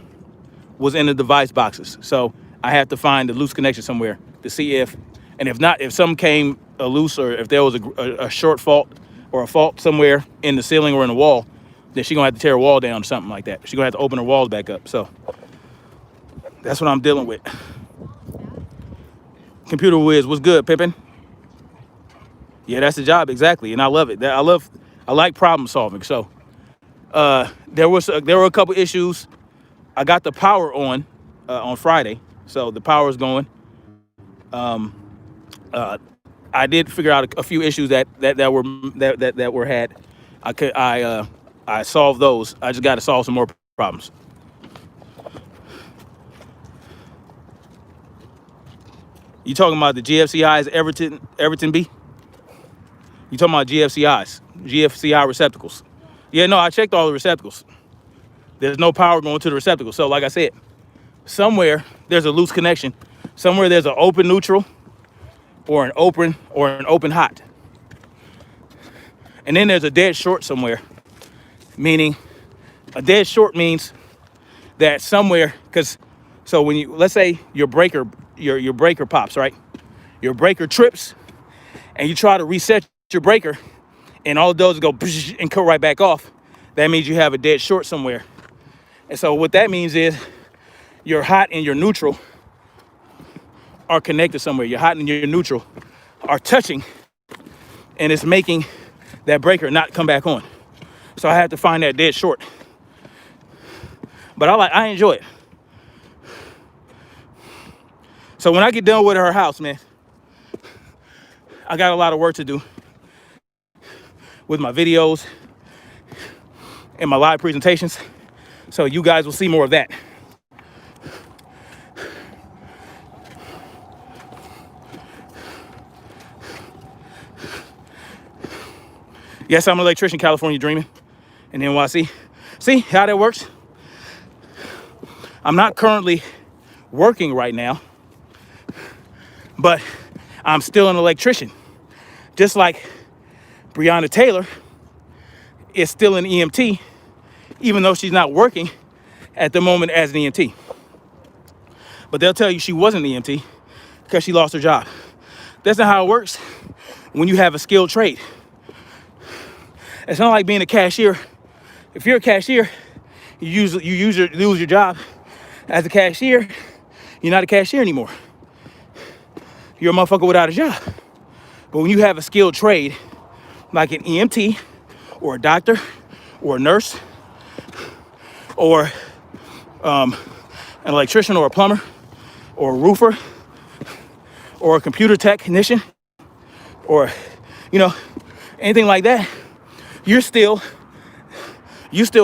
was in the device boxes. So I have to find a loose connection somewhere to see if some came loose, or if there was a short fault or a fault somewhere in the ceiling or in the wall, then she's gonna have to tear a wall down or something like that. She's gonna have to open her walls back up. So that's what I'm dealing with. Computer whiz, what's good, Pippin? Yeah, that's the job, exactly, and I love it. I like problem solving. So there were a couple issues. I got the power on Friday, so the power is going. I did figure out a few issues that were had. I solved those. I just got to solve some more problems. You talking about the GFCIs, Everton B? You talking about GFCI receptacles? Yeah, no, I checked all the receptacles. There's no power going to the receptacle. So like I said, somewhere there's a loose connection. Somewhere there's an open neutral or an open hot. And then there's a dead short somewhere. Meaning a dead short means that somewhere, so when let's say your breaker pops, right? Your breaker trips and you try to reset your breaker and all it does is go and cut right back off. That means you have a dead short somewhere. And so what that means is your hot and your neutral are connected somewhere. Your hot and your neutral are touching, and it's making that breaker not come back on. So I have to find that dead short. But I enjoy it. So when I get done with her house, man, I got a lot of work to do with my videos and my live presentations. So you guys will see more of that. Yes, I'm an electrician, California dreaming in NYC. See how that works? I'm not currently working right now, but I'm still an electrician. Just like Breonna Taylor is still an EMT, even though she's not working at the moment as an EMT. But they'll tell you she wasn't an EMT because she lost her job. That's not how it works when you have a skilled trade. It's not like being a cashier. If you're a cashier, you lose your job as a cashier. You're not a cashier anymore. You're a motherfucker without a job. But when you have a skilled trade, like an EMT or a doctor or a nurse or an electrician or a plumber or a roofer or a computer technician or, anything like that, you still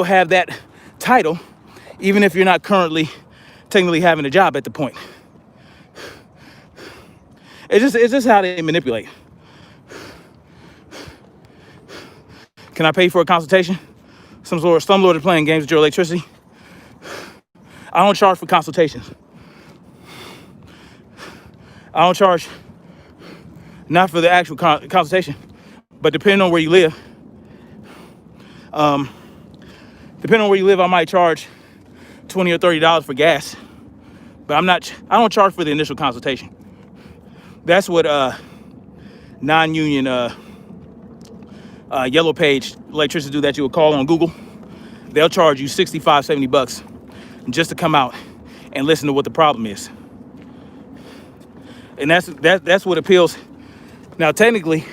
have that title, even if you're not currently technically having a job at the point. It's just how they manipulate. Can I pay for a consultation? Some lord is playing games with your electricity. I don't charge for consultations. I don't charge, not for the actual consultation, but depending on where you live, I might charge $20 or $30 for gas, but I don't charge for the initial consultation. That's what non-union yellow page electricians do that you would call on Google. They'll charge you $65, $70 just to come out and listen to what the problem is. And that's what appeals. Now, technically,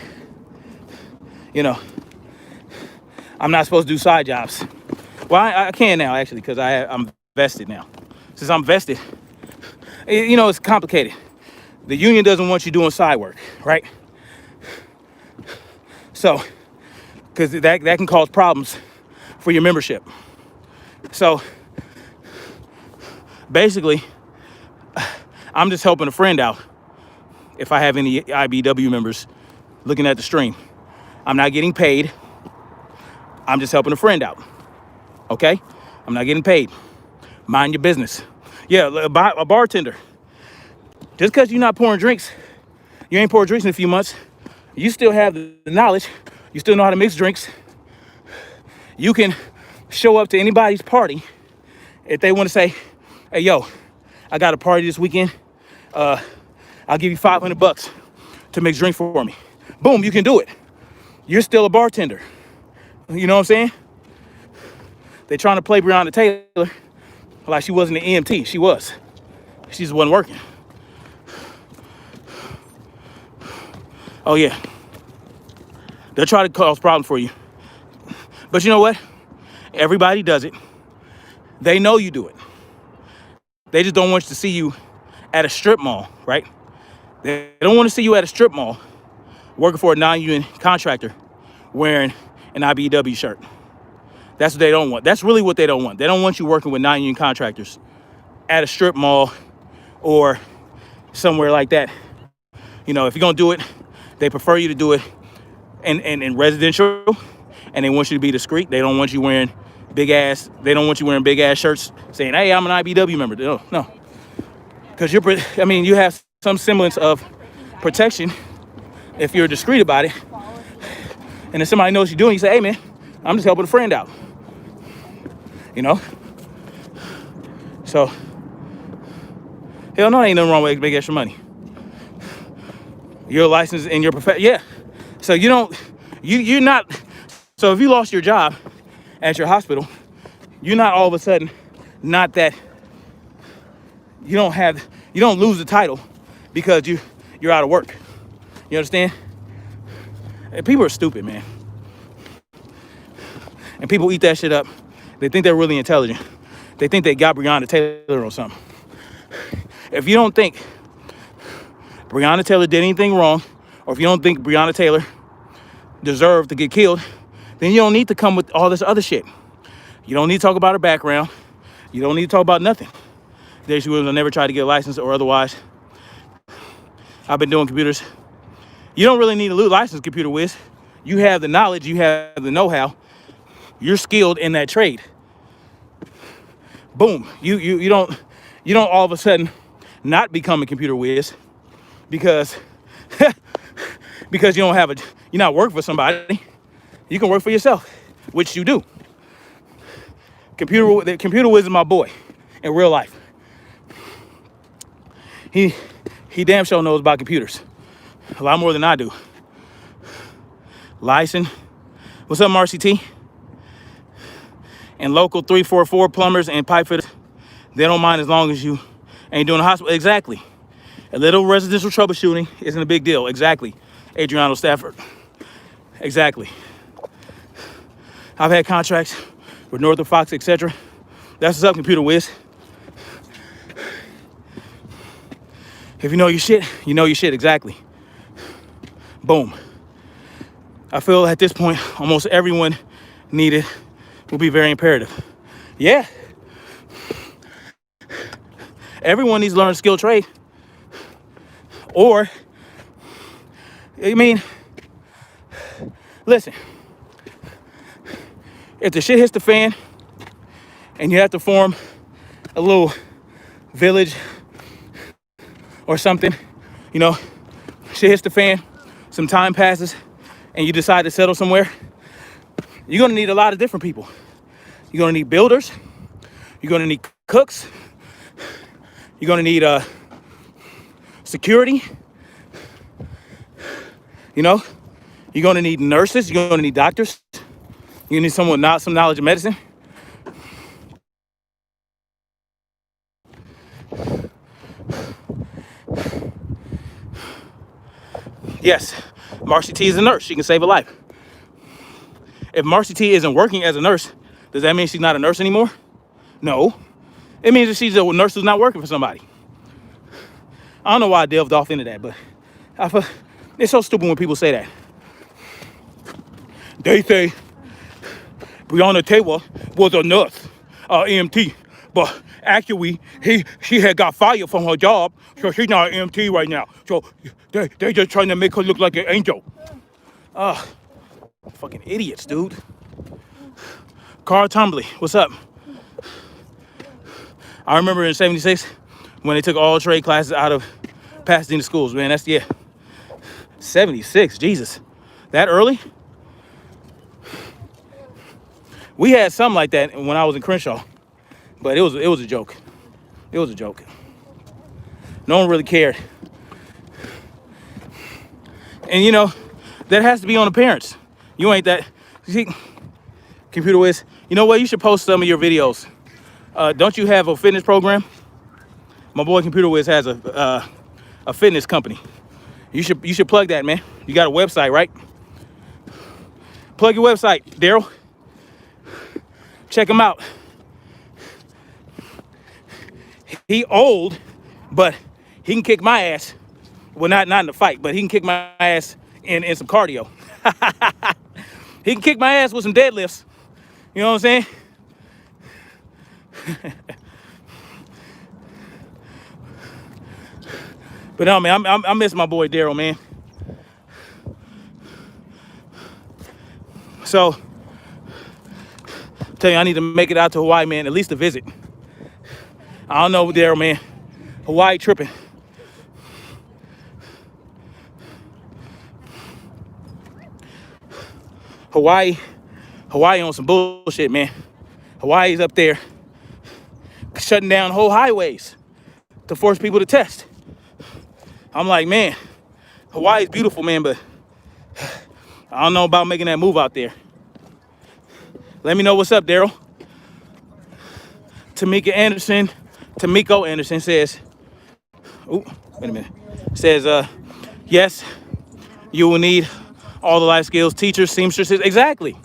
I'm not supposed to do side jobs. Well, I can now, actually, because I'm vested now. Since I'm vested, it's complicated. The union doesn't want you doing side work, right? So, because that can cause problems for your membership. So, basically, I'm just helping a friend out. If I have any IBW members looking at the stream, I'm not getting paid. I'm just helping a friend out. Okay? I'm not getting paid. Mind your business. Yeah, a bartender. Just because you're not pouring drinks, you ain't poured drinks in a few months, you still have the knowledge. You still know how to mix drinks. You can show up to anybody's party if they want to say, hey, yo, I got a party this weekend. I'll give you $500 to mix drinks for me. Boom, you can do it. You're still a bartender. You know what I'm saying? They're trying to play Breonna Taylor like she wasn't an EMT. She was. She just wasn't working. Oh, yeah. They'll try to cause problems for you. But you know what? Everybody does it. They know you do it. They just don't want you to see you at a strip mall, right? They don't want to see you at a strip mall working for a non-union contractor wearing an IBEW shirt. That's what they don't want. That's really what they don't want. They don't want you working with non-union contractors at a strip mall or somewhere like that. If you're going to do it, they prefer you to do it in residential, and they want you to be discreet. They don't want you wearing big ass shirts saying, hey, I'm an IBW member. No. Because you have some semblance of protection if you're discreet about it. And if somebody knows what you're doing, you say, hey, man, I'm just helping a friend out. So, hell no, ain't nothing wrong with big extra money. You're licensed in your profession. Yeah. So you're not, so if you lost your job at your hospital, you're not all of a sudden not that, you don't lose the title because you're out of work. You understand? And people are stupid, man. And people eat that shit up. They think they're really intelligent. They think they got Breonna Taylor or something. If you don't think Breonna Taylor did anything wrong, or if you don't think Breonna Taylor deserved to get killed, then you don't need to come with all this other shit. You don't need to talk about her background. You don't need to talk about nothing. She will never try to get a license or otherwise. I've been doing computers. You don't really need a license, computer whiz. You have the knowledge. You have the know-how. You're skilled in that trade. Boom. You don't all of a sudden not become a computer whiz because because you're not working for somebody. You can work for yourself, which you do. The computer whiz is my boy in real life. He damn sure knows about computers. A lot more than I do. License. What's up, RCT? And local 344 plumbers and pipe fitters, they don't mind as long as you ain't doing the hospital. Exactly. A little residential troubleshooting isn't a big deal. Exactly. Adriano Stafford. Exactly. I've had contracts with Northrop Fox, etc. That's what's up, computer whiz. If you know your shit, you know your shit. Exactly. Boom. I feel at this point, almost everyone needed will be very imperative. Yeah. Everyone needs to learn a skilled trade. Or, I mean, listen, if the shit hits the fan and you have to form a little village or something, you know, shit hits the fan, some time passes, and you decide to settle somewhere, you're gonna need a lot of different people. You're gonna need builders, you're gonna need cooks, you're gonna need security, you know, you're gonna need nurses, you're gonna need doctors, you need someone with some knowledge of medicine. Yes, Marcy T is a nurse. She can save a life. If Marcy T isn't working as a nurse, does that mean she's not a nurse anymore? No. It means that she's a nurse who's not working for somebody. I don't know why I delved off into that, but it's so stupid when people say that. They say Breonna Taylor was a nurse, EMT, but actually she had got fired from her job, so she's not an EMT right now. So they just trying to make her look like an angel. Fucking idiots, dude. Carl Tumbly, what's up? I remember in '76 when they took all trade classes out of Pasadena schools, man. That's, yeah. 76, Jesus. That early? We had something like that when I was in Crenshaw, but it was a joke. It was a joke. No one really cared. And you know, that has to be on the parents. You ain't that. See, computer whiz, you know what? You should post some of your videos. Don't you have a fitness program? My boy Computer Whiz has a fitness company. You should plug that, man. You got a website, right? Plug your website, Daryl. Check him out. He old, but he can kick my ass. Well, not in the fight, but he can kick my ass in some cardio. He can kick my ass with some deadlifts. You know what I'm saying? But no, man, I miss my boy Daryl, man. So, tell you, I need to make it out to Hawaii, man, at least a visit. I don't know, Daryl, man. Hawaii tripping. Hawaii on some bullshit, man. Hawaii's up there shutting down whole highways to force people to test. I'm like, man, Hawaii's beautiful, man, but I don't know about making that move out there. Let me know what's up, Daryl. Tamiko Anderson says, oh, wait a minute. Says, yes, you will need all the life skills, teachers, seamstresses. Exactly.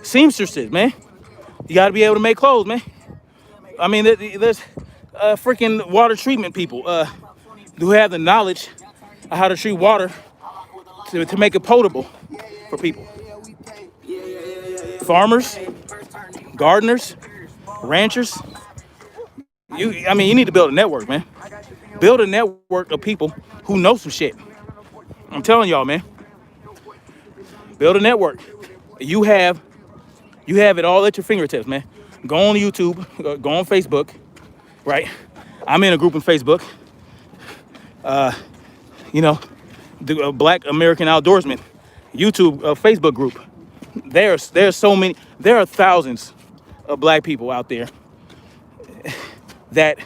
Seamstresses, man. You got to be able to make clothes, man. I mean, there's freaking water treatment people who have the knowledge of how to treat water to make it potable for people. Farmers, gardeners, ranchers. You need to build a network, man. Build a network of people who know some shit. I'm telling y'all, man. Build a network. You have it all at your fingertips, man. Go on YouTube, go on Facebook, right? I'm in a group on Facebook. the Black American Outdoorsman YouTube Facebook group. There's so many. There are thousands of black people out there that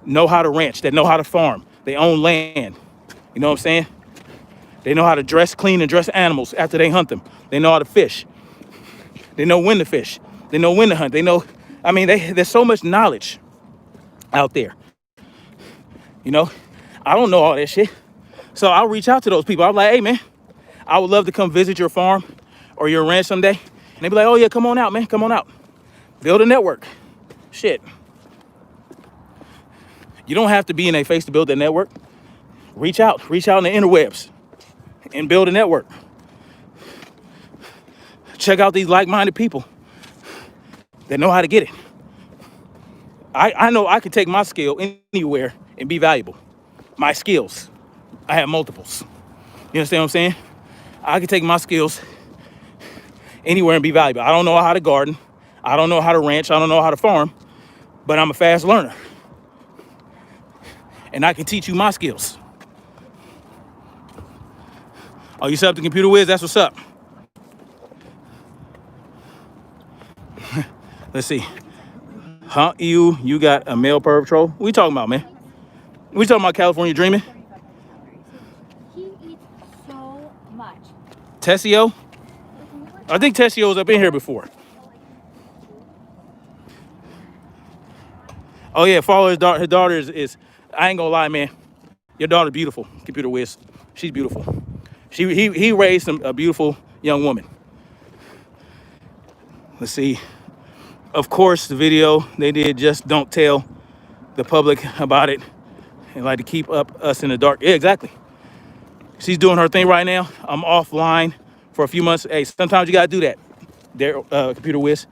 know how to ranch, that know how to farm. They own land. You know what I'm saying? They know how to dress, clean, and dress animals after they hunt them. They know how to fish. They know when to fish. They know when to hunt. They know, I mean, there's so much knowledge out there. You know, I don't know all that shit. So I'll reach out to those people. I'm like, hey, man, I would love to come visit your farm or your ranch someday. And they be like, oh, yeah, come on out, man. Come on out. Build a network. Shit. You don't have to be in a face to build that network. Reach out in the interwebs and build a network. Check out these like-minded people that know how to get it. I know I can take my skill anywhere and be valuable. My skills. I have multiples. You understand what I'm saying? I can take my skills anywhere and be valuable. I don't know how to garden. I don't know how to ranch. I don't know how to farm. But I'm a fast learner. And I can teach you my skills. Oh, you set up the computer whiz? That's what's up. Let's see. Huh? You got a male perv troll? What you talking about, man? We talking about California dreaming? He eats so much. Tessio? I think Tessio's up in here before. Oh yeah, follow his daughter. His daughter is I ain't gonna lie, man. Your daughter's beautiful, computer whiz. She's beautiful. He raised a beautiful young woman. Let's see. Of course, the video they did just don't tell the public about it and like to keep us in the dark. Yeah, exactly. She's doing her thing right now. I'm offline for a few months. Hey, sometimes you gotta do that. There, computer whiz.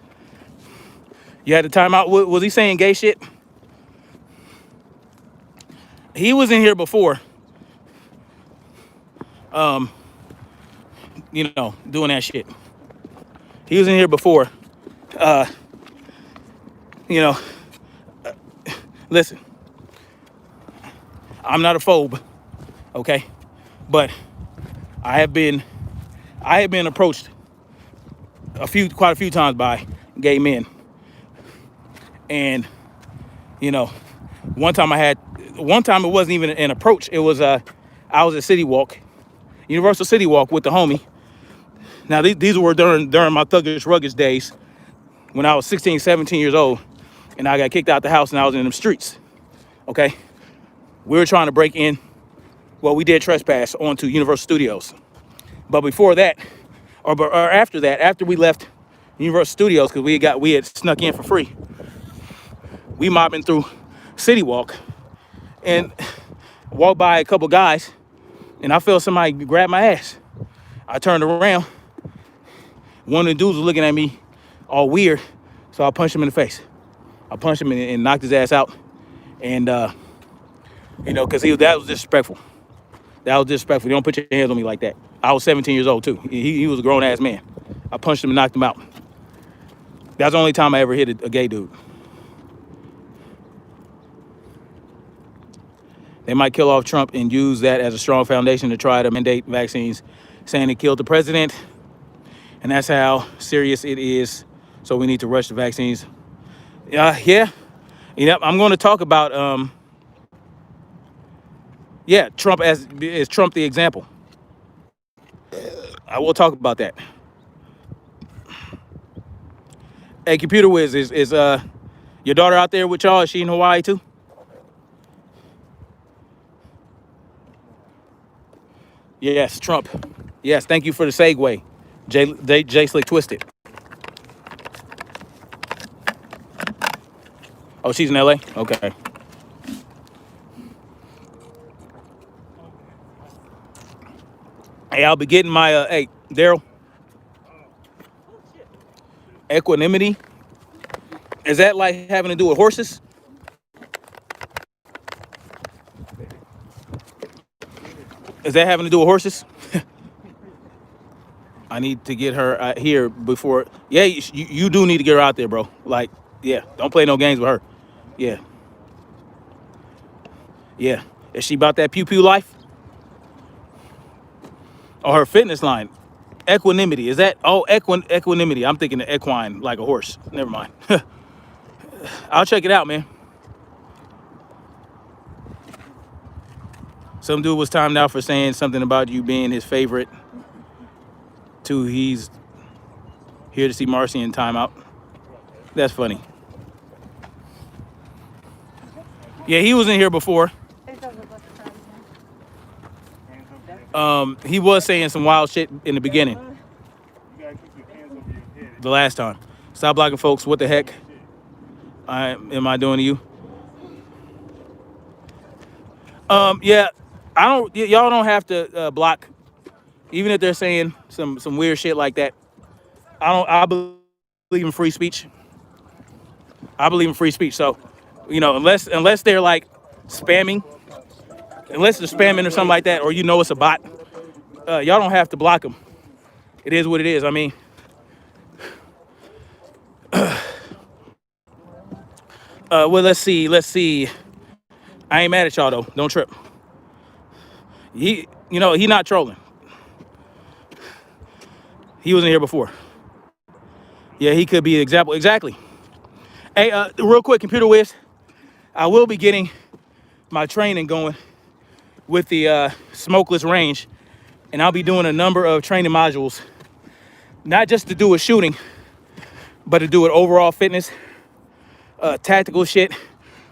You had to time out. Was he saying gay shit? He was in here before. You know, doing that shit. He was in here before. You know, listen, I'm not a phobe, okay? But I have been approached quite a few times by gay men. And, you know, one time it wasn't even an approach. It was, I was at Universal City Walk with the homie. Now, these were during my thuggish, rugged days when I was 16, 17 years old. And I got kicked out the house and I was in them streets, okay? We were trying to break in. Well, we did trespass onto Universal Studios. But before that, or after that, after we left Universal Studios, because we had snuck in for free, we mobbing through City Walk and walked by a couple guys and I felt somebody grab my ass. I turned around. One of the dudes was looking at me all weird, so I punched him in the face. I punched him and knocked his ass out. And, you know, because that was disrespectful. That was disrespectful. You don't put your hands on me like that. I was 17 years old, too. He was a grown-ass man. I punched him and knocked him out. That's the only time I ever hit a gay dude. They might kill off Trump and use that as a strong foundation to try to mandate vaccines, saying it killed the president. And that's how serious it is. So we need to rush the vaccines. Yeah. You know, I'm going to talk about, Trump is Trump the example. I will talk about that. Hey, computer whiz, is your daughter out there with y'all? Is she in Hawaii too? Yes, Trump. Yes, thank you for the segue. J Slick Twisted. Oh, she's in LA? Okay. Hey, I'll be getting my, hey, Daryl. Equanimity. Is that like having to do with horses? Is that having to do with horses? I need to get her here before. Yeah, you do need to get her out there, bro. Like, yeah, don't play no games with her. Yeah. Yeah. Is she about that pew pew life? Or her fitness line. Equanimity. Is that equanimity? I'm thinking of equine, like a horse. Never mind. I'll check it out, man. Some dude was timed out for saying something about you being his favorite. Too, he's here to see Marcy in timeout. That's funny. Yeah, he was in here before. He was saying some wild shit in the beginning. The last time. Stop blocking folks. What the heck am I doing to you? Yeah, y'all don't have to block, even if they're saying some weird shit like that. I believe in free speech. I believe in free speech. So, unless they're like spamming, unless they're spamming or something like that, or it's a bot, y'all don't have to block them. It is what it is. I mean, well, let's see. I ain't mad at y'all though. Don't trip. He not trolling. He wasn't here before. Yeah, he could be an example. Exactly. Hey, real quick, computer whiz. I will be getting my training going with the smokeless range, and I'll be doing a number of training modules, not just to do with shooting, but to do with overall fitness, tactical shit,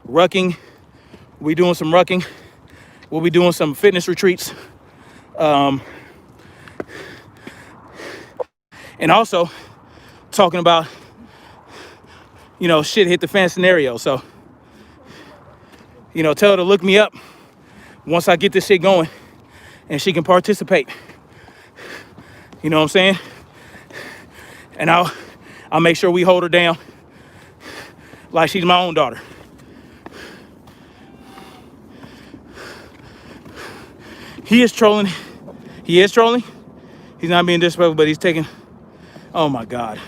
rucking. We doing some rucking. We'll be doing some fitness retreats, and also talking about shit hit the fan scenario. So tell her to look me up once I get this shit going, and she can participate. You know what I'm saying? And I'll make sure we hold her down like she's my own daughter. He is trolling. He is trolling. He's not being disrespectful, but he's taking. Oh my God.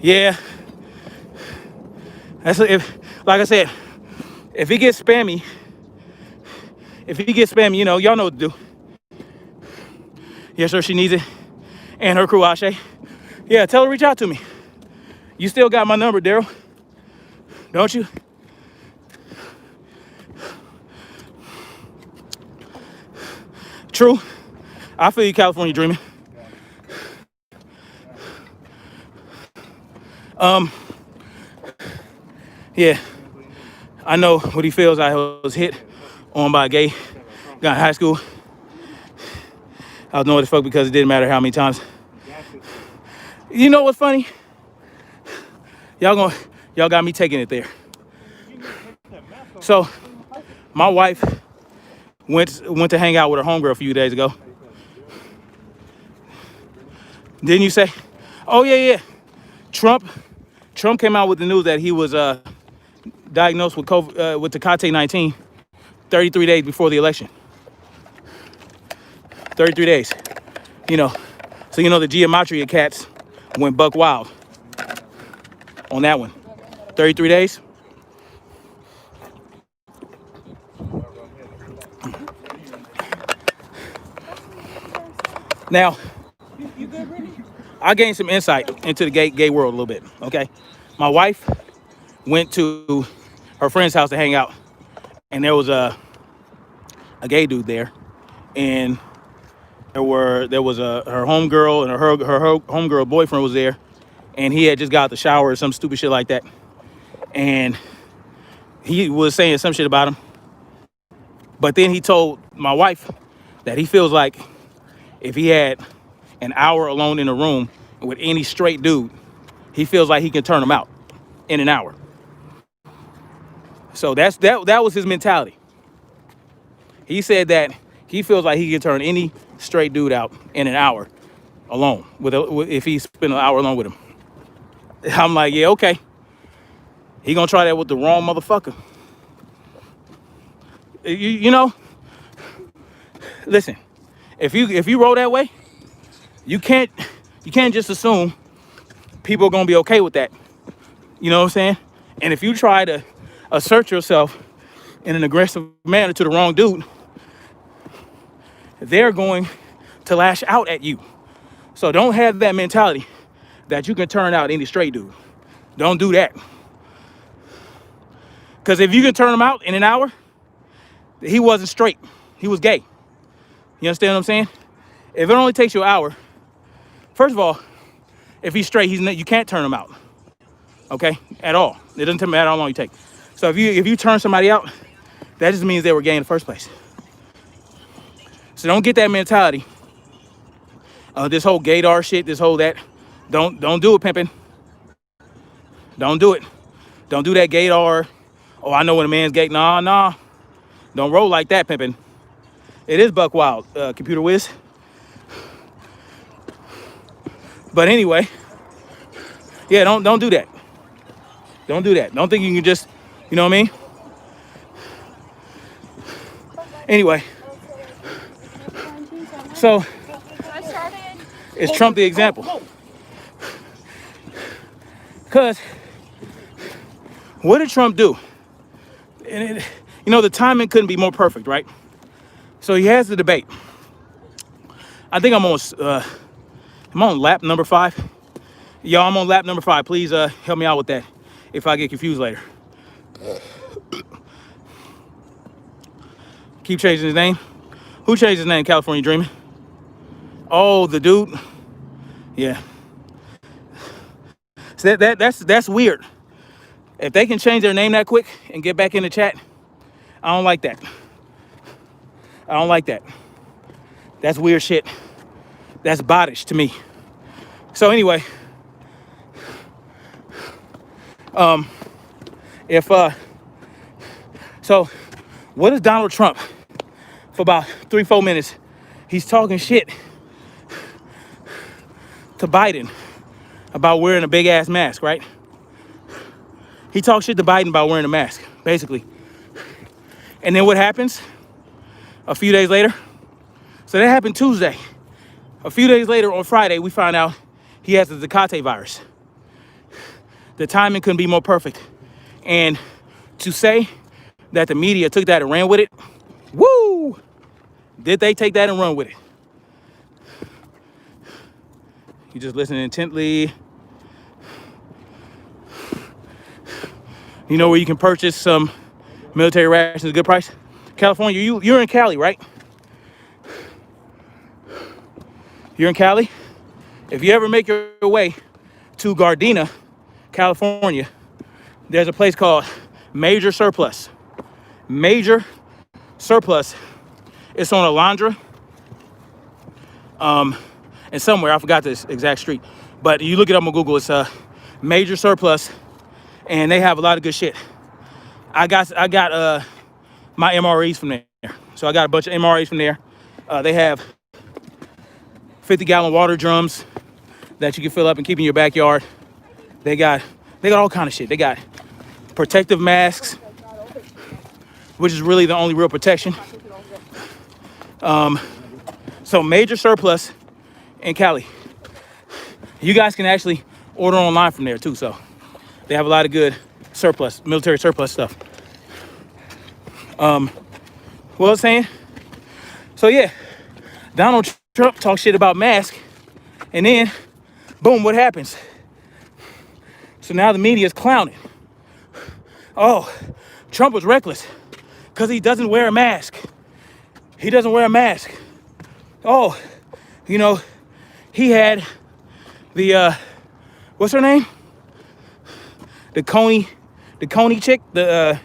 Yeah. Like I said, if he gets spammy, y'all know what to do. Yes, sir, she needs it. And her crew, Ashe. Yeah, tell her to reach out to me. You still got my number, Daryl. Don't you? True. I feel you, California dreaming. Yeah. I know what he feels. I was hit on by a gay guy in high school. I was annoyed as fuck because it didn't matter how many times. You know what's funny? Y'all got me taking it there. So, my wife went to hang out with her homegirl a few days ago. Didn't you say? Oh yeah. Trump came out with the news that he was diagnosed with COVID, with Tecate-19 33 days before the election. 33 days. So the geometry of cats went buck wild on that one. 33 days. Now, I gained some insight into the gay world a little bit, okay? My wife went to her friend's house to hang out, and there was a gay dude there, and there was her homegirl and her homegirl boyfriend was there, and he had just got out the shower or some stupid shit like that, and he was saying some shit about him, but then he told my wife that he feels like if he had an hour alone in a room with any straight dude, he feels like he can turn him out in an hour. So that was his mentality. He said that he feels like he can turn any straight dude out in an hour alone if he spent an hour alone with him. I'm like, yeah, okay. He gonna try that with the wrong motherfucker. Listen, if you roll that way, you can't just assume people are gonna be okay with that. You know what I'm saying? And if you try to assert yourself in an aggressive manner to the wrong dude, they're going to lash out at you. So don't have that mentality that you can turn out any straight dude. Don't do that. Because if you can turn him out in an hour, he wasn't straight. He was gay. You understand what I'm saying? If it only takes you an hour, first of all, if he's straight, you can't turn him out. Okay? At all. It doesn't matter how long you take. So if you turn somebody out, that just means they were gay in the first place. So don't get that mentality. This whole gaydar shit, this whole that. Don't do it, pimping. Don't do it. Don't do that gaydar. Oh, I know when a man's gay. Nah. Don't roll like that, pimping. It is buck wild, computer whiz. But anyway, yeah, don't do that. Don't do that. Don't think you can just, you know what I mean? Anyway, so is Trump the example? Because what did Trump do? And the timing couldn't be more perfect, right? So he has the debate. I think I'm on lap number 5. Y'all, I'm on lap number 5. Please help me out with that if I get confused later. Keep changing his name. Who changed his name? California Dreaming. Oh, the dude. Yeah. So that's weird. If they can change their name that quick and get back in the chat, I don't like that. I don't like that. That's weird shit. That's bottish to me. So anyway, so what is Donald Trump for about 3-4 minutes? He's talking shit to Biden about wearing a big ass mask, right? He talks shit to Biden about wearing a mask, basically. And then what happens? A few days later. So that happened Tuesday. A few days later on Friday, we find out he has the Zika virus. The timing couldn't be more perfect. And to say that the media took that and ran with it, woo! Did they take that and run with it? You just listen intently. You know where you can purchase some military rations at a good price? California, you're in Cali, right? You're in Cali? If you ever make your way to Gardena, California, there's a place called Major Surplus. Major Surplus. It's on Alondra. And somewhere, I forgot this exact street. But you look it up on Google, it's Major Surplus. And they have a lot of good shit. I got my MREs from there. So I got a bunch of MREs from there. They have 50-gallon water drums that you can fill up and keep in your backyard. They got all kind of shit. They got protective masks, which is really the only real protection. So Major Surplus in Cali. You guys can actually order online from there too. So they have a lot of good surplus, military surplus stuff. What I was saying? So yeah, Donald Trump talks shit about masks, and then boom, what happens? So now the media is clowning. Oh, Trump was reckless because he doesn't wear a mask. He doesn't wear a mask. Oh, he had the what's her name? The Coney chick, the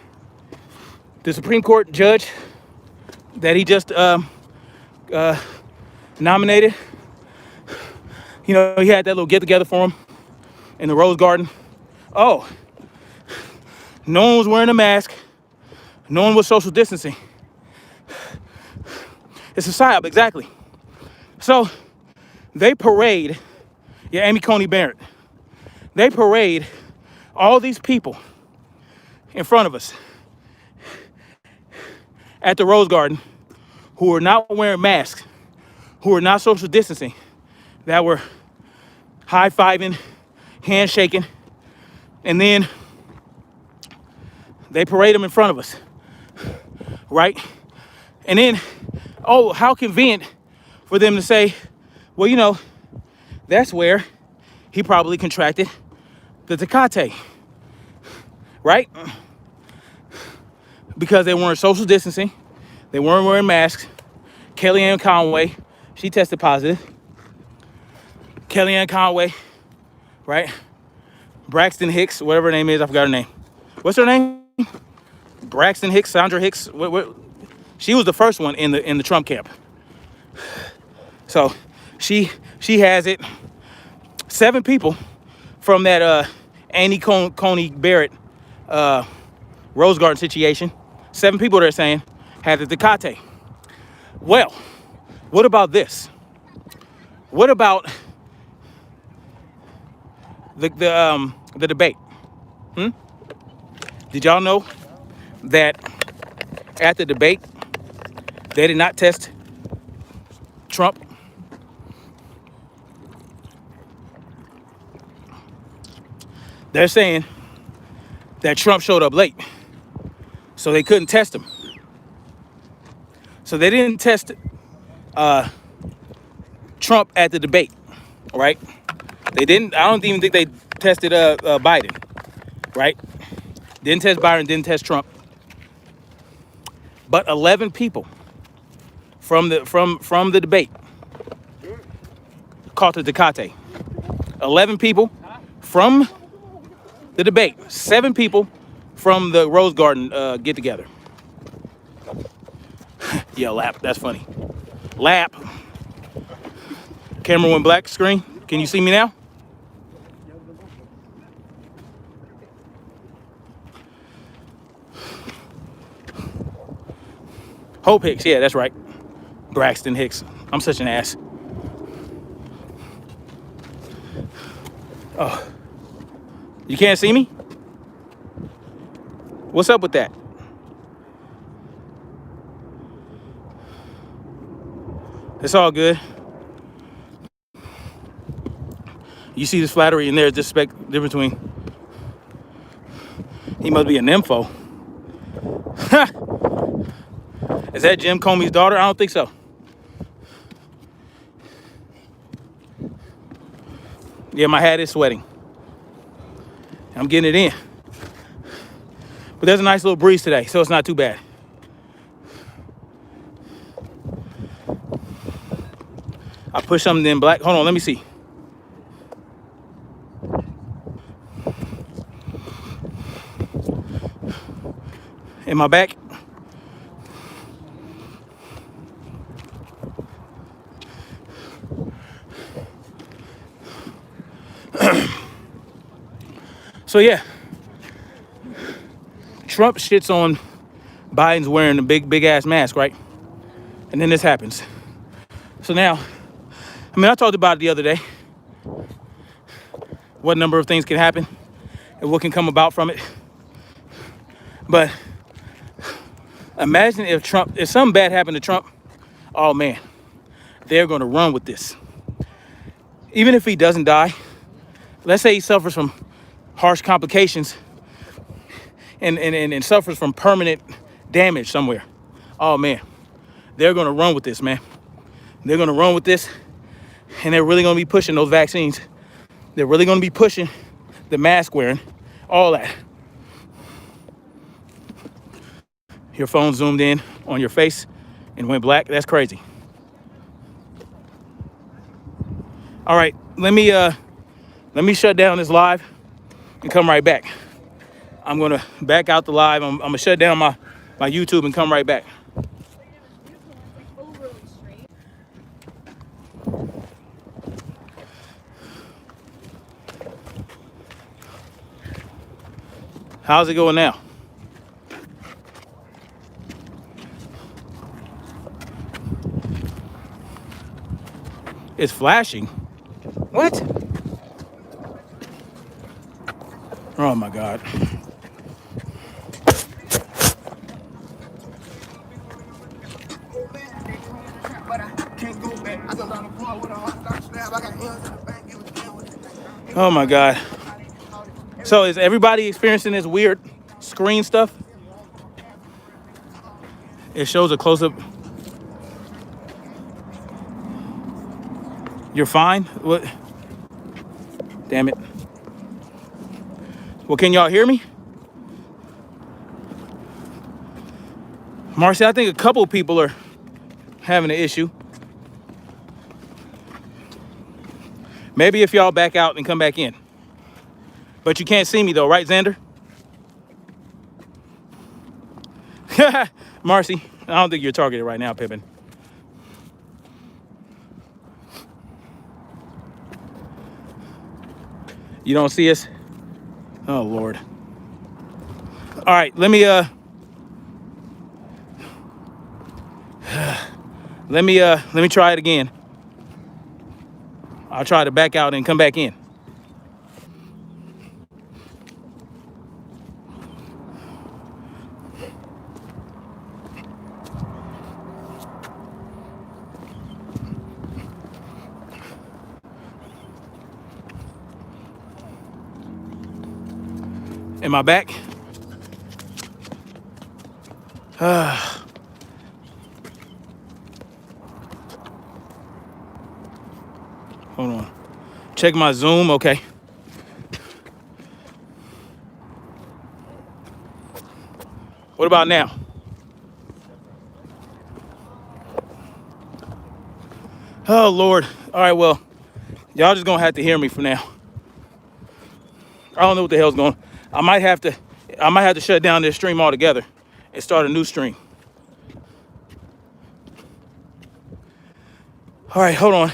Supreme Court judge that he just nominated. He had that little get together for him in the Rose Garden. Oh, no one was wearing a mask. No one was social distancing. It's a psyop, exactly. So they parade, Amy Coney Barrett. They parade all these people in front of us at the Rose Garden who are not wearing masks, who are not social distancing, that were high-fiving, handshaking, and then they parade them in front of us, right? And then, oh, how convenient for them to say, well, that's where he probably contracted the Tecate, right? Because they weren't social distancing. They weren't wearing masks. Kellyanne Conway, she tested positive. Kellyanne Conway, right? Braxton Hicks, whatever her name is, I forgot her name. What's her name? Braxton Hicks, Sandra Hicks. What? She was the first one in the Trump camp. So she has it. 7 people from that Annie Coney Barrett Rose Garden situation. 7 people they're saying had the Tecate. Well, what about this? What about the debate? Did y'all know that at the debate they did not test Trump? They're saying that Trump showed up late, so they couldn't test him. So they didn't test Trump at the debate, right? They didn't. I don't even think they tested Biden, right? Didn't test Biden, didn't test Trump. But 11 people from the debate caught the Tecate. 11 people from the debate. 7 people from the Rose Garden get together. Yeah, lap. That's funny. Lap. Camera went black screen. Can you see me now? Hope Hicks. Yeah, that's right. Braxton Hicks. I'm such an ass. Oh. You can't see me? What's up with that? It's all good. You see this flattery in there, disrespect difference between. He must be a nympho. Is that Jim Comey's daughter? I don't think so. Yeah, my hat is sweating. I'm getting it in. But there's a nice little breeze today, so it's not too bad. I put something in black. Hold on, let me see. In my back. So yeah, Trump shits on Biden's wearing a big ass mask, right? And then this happens. So now, I talked about it the other day. What number of things can happen and what can come about from it. But imagine if something bad happened to Trump, oh man, they're gonna run with this. Even if he doesn't die, let's say he suffers from harsh complications and suffers from permanent damage somewhere. Oh man, they're gonna run with this, man. They're gonna run with this, and they're really gonna be pushing those vaccines. They're really gonna be pushing the mask wearing, all that. Your phone zoomed in on your face and went black. That's crazy. All right, let me shut down this live and come right back. I'm gonna back out the live. I'm gonna shut down my YouTube and come right back. How's it going now? It's flashing. What? Oh my God. Oh my God. So is everybody experiencing this weird screen stuff? It shows a close-up. You're fine? What? Damn it. Well, can y'all hear me? Marcy, I think a couple people are having an issue. Maybe if y'all back out and come back in. But you can't see me though, right, Xander? Marcy, I don't think you're targeted right now, Pippin. You don't see us? Oh, Lord. All right, let me try it again. I'll try to back out and come back in. Am I back? Hold on. Check my Zoom. Okay. What about now? Oh, Lord. All right, well, y'all just gonna have to hear me from now. I don't know what the hell's going on. I might have to shut down this stream altogether and start a new stream. All right, hold on.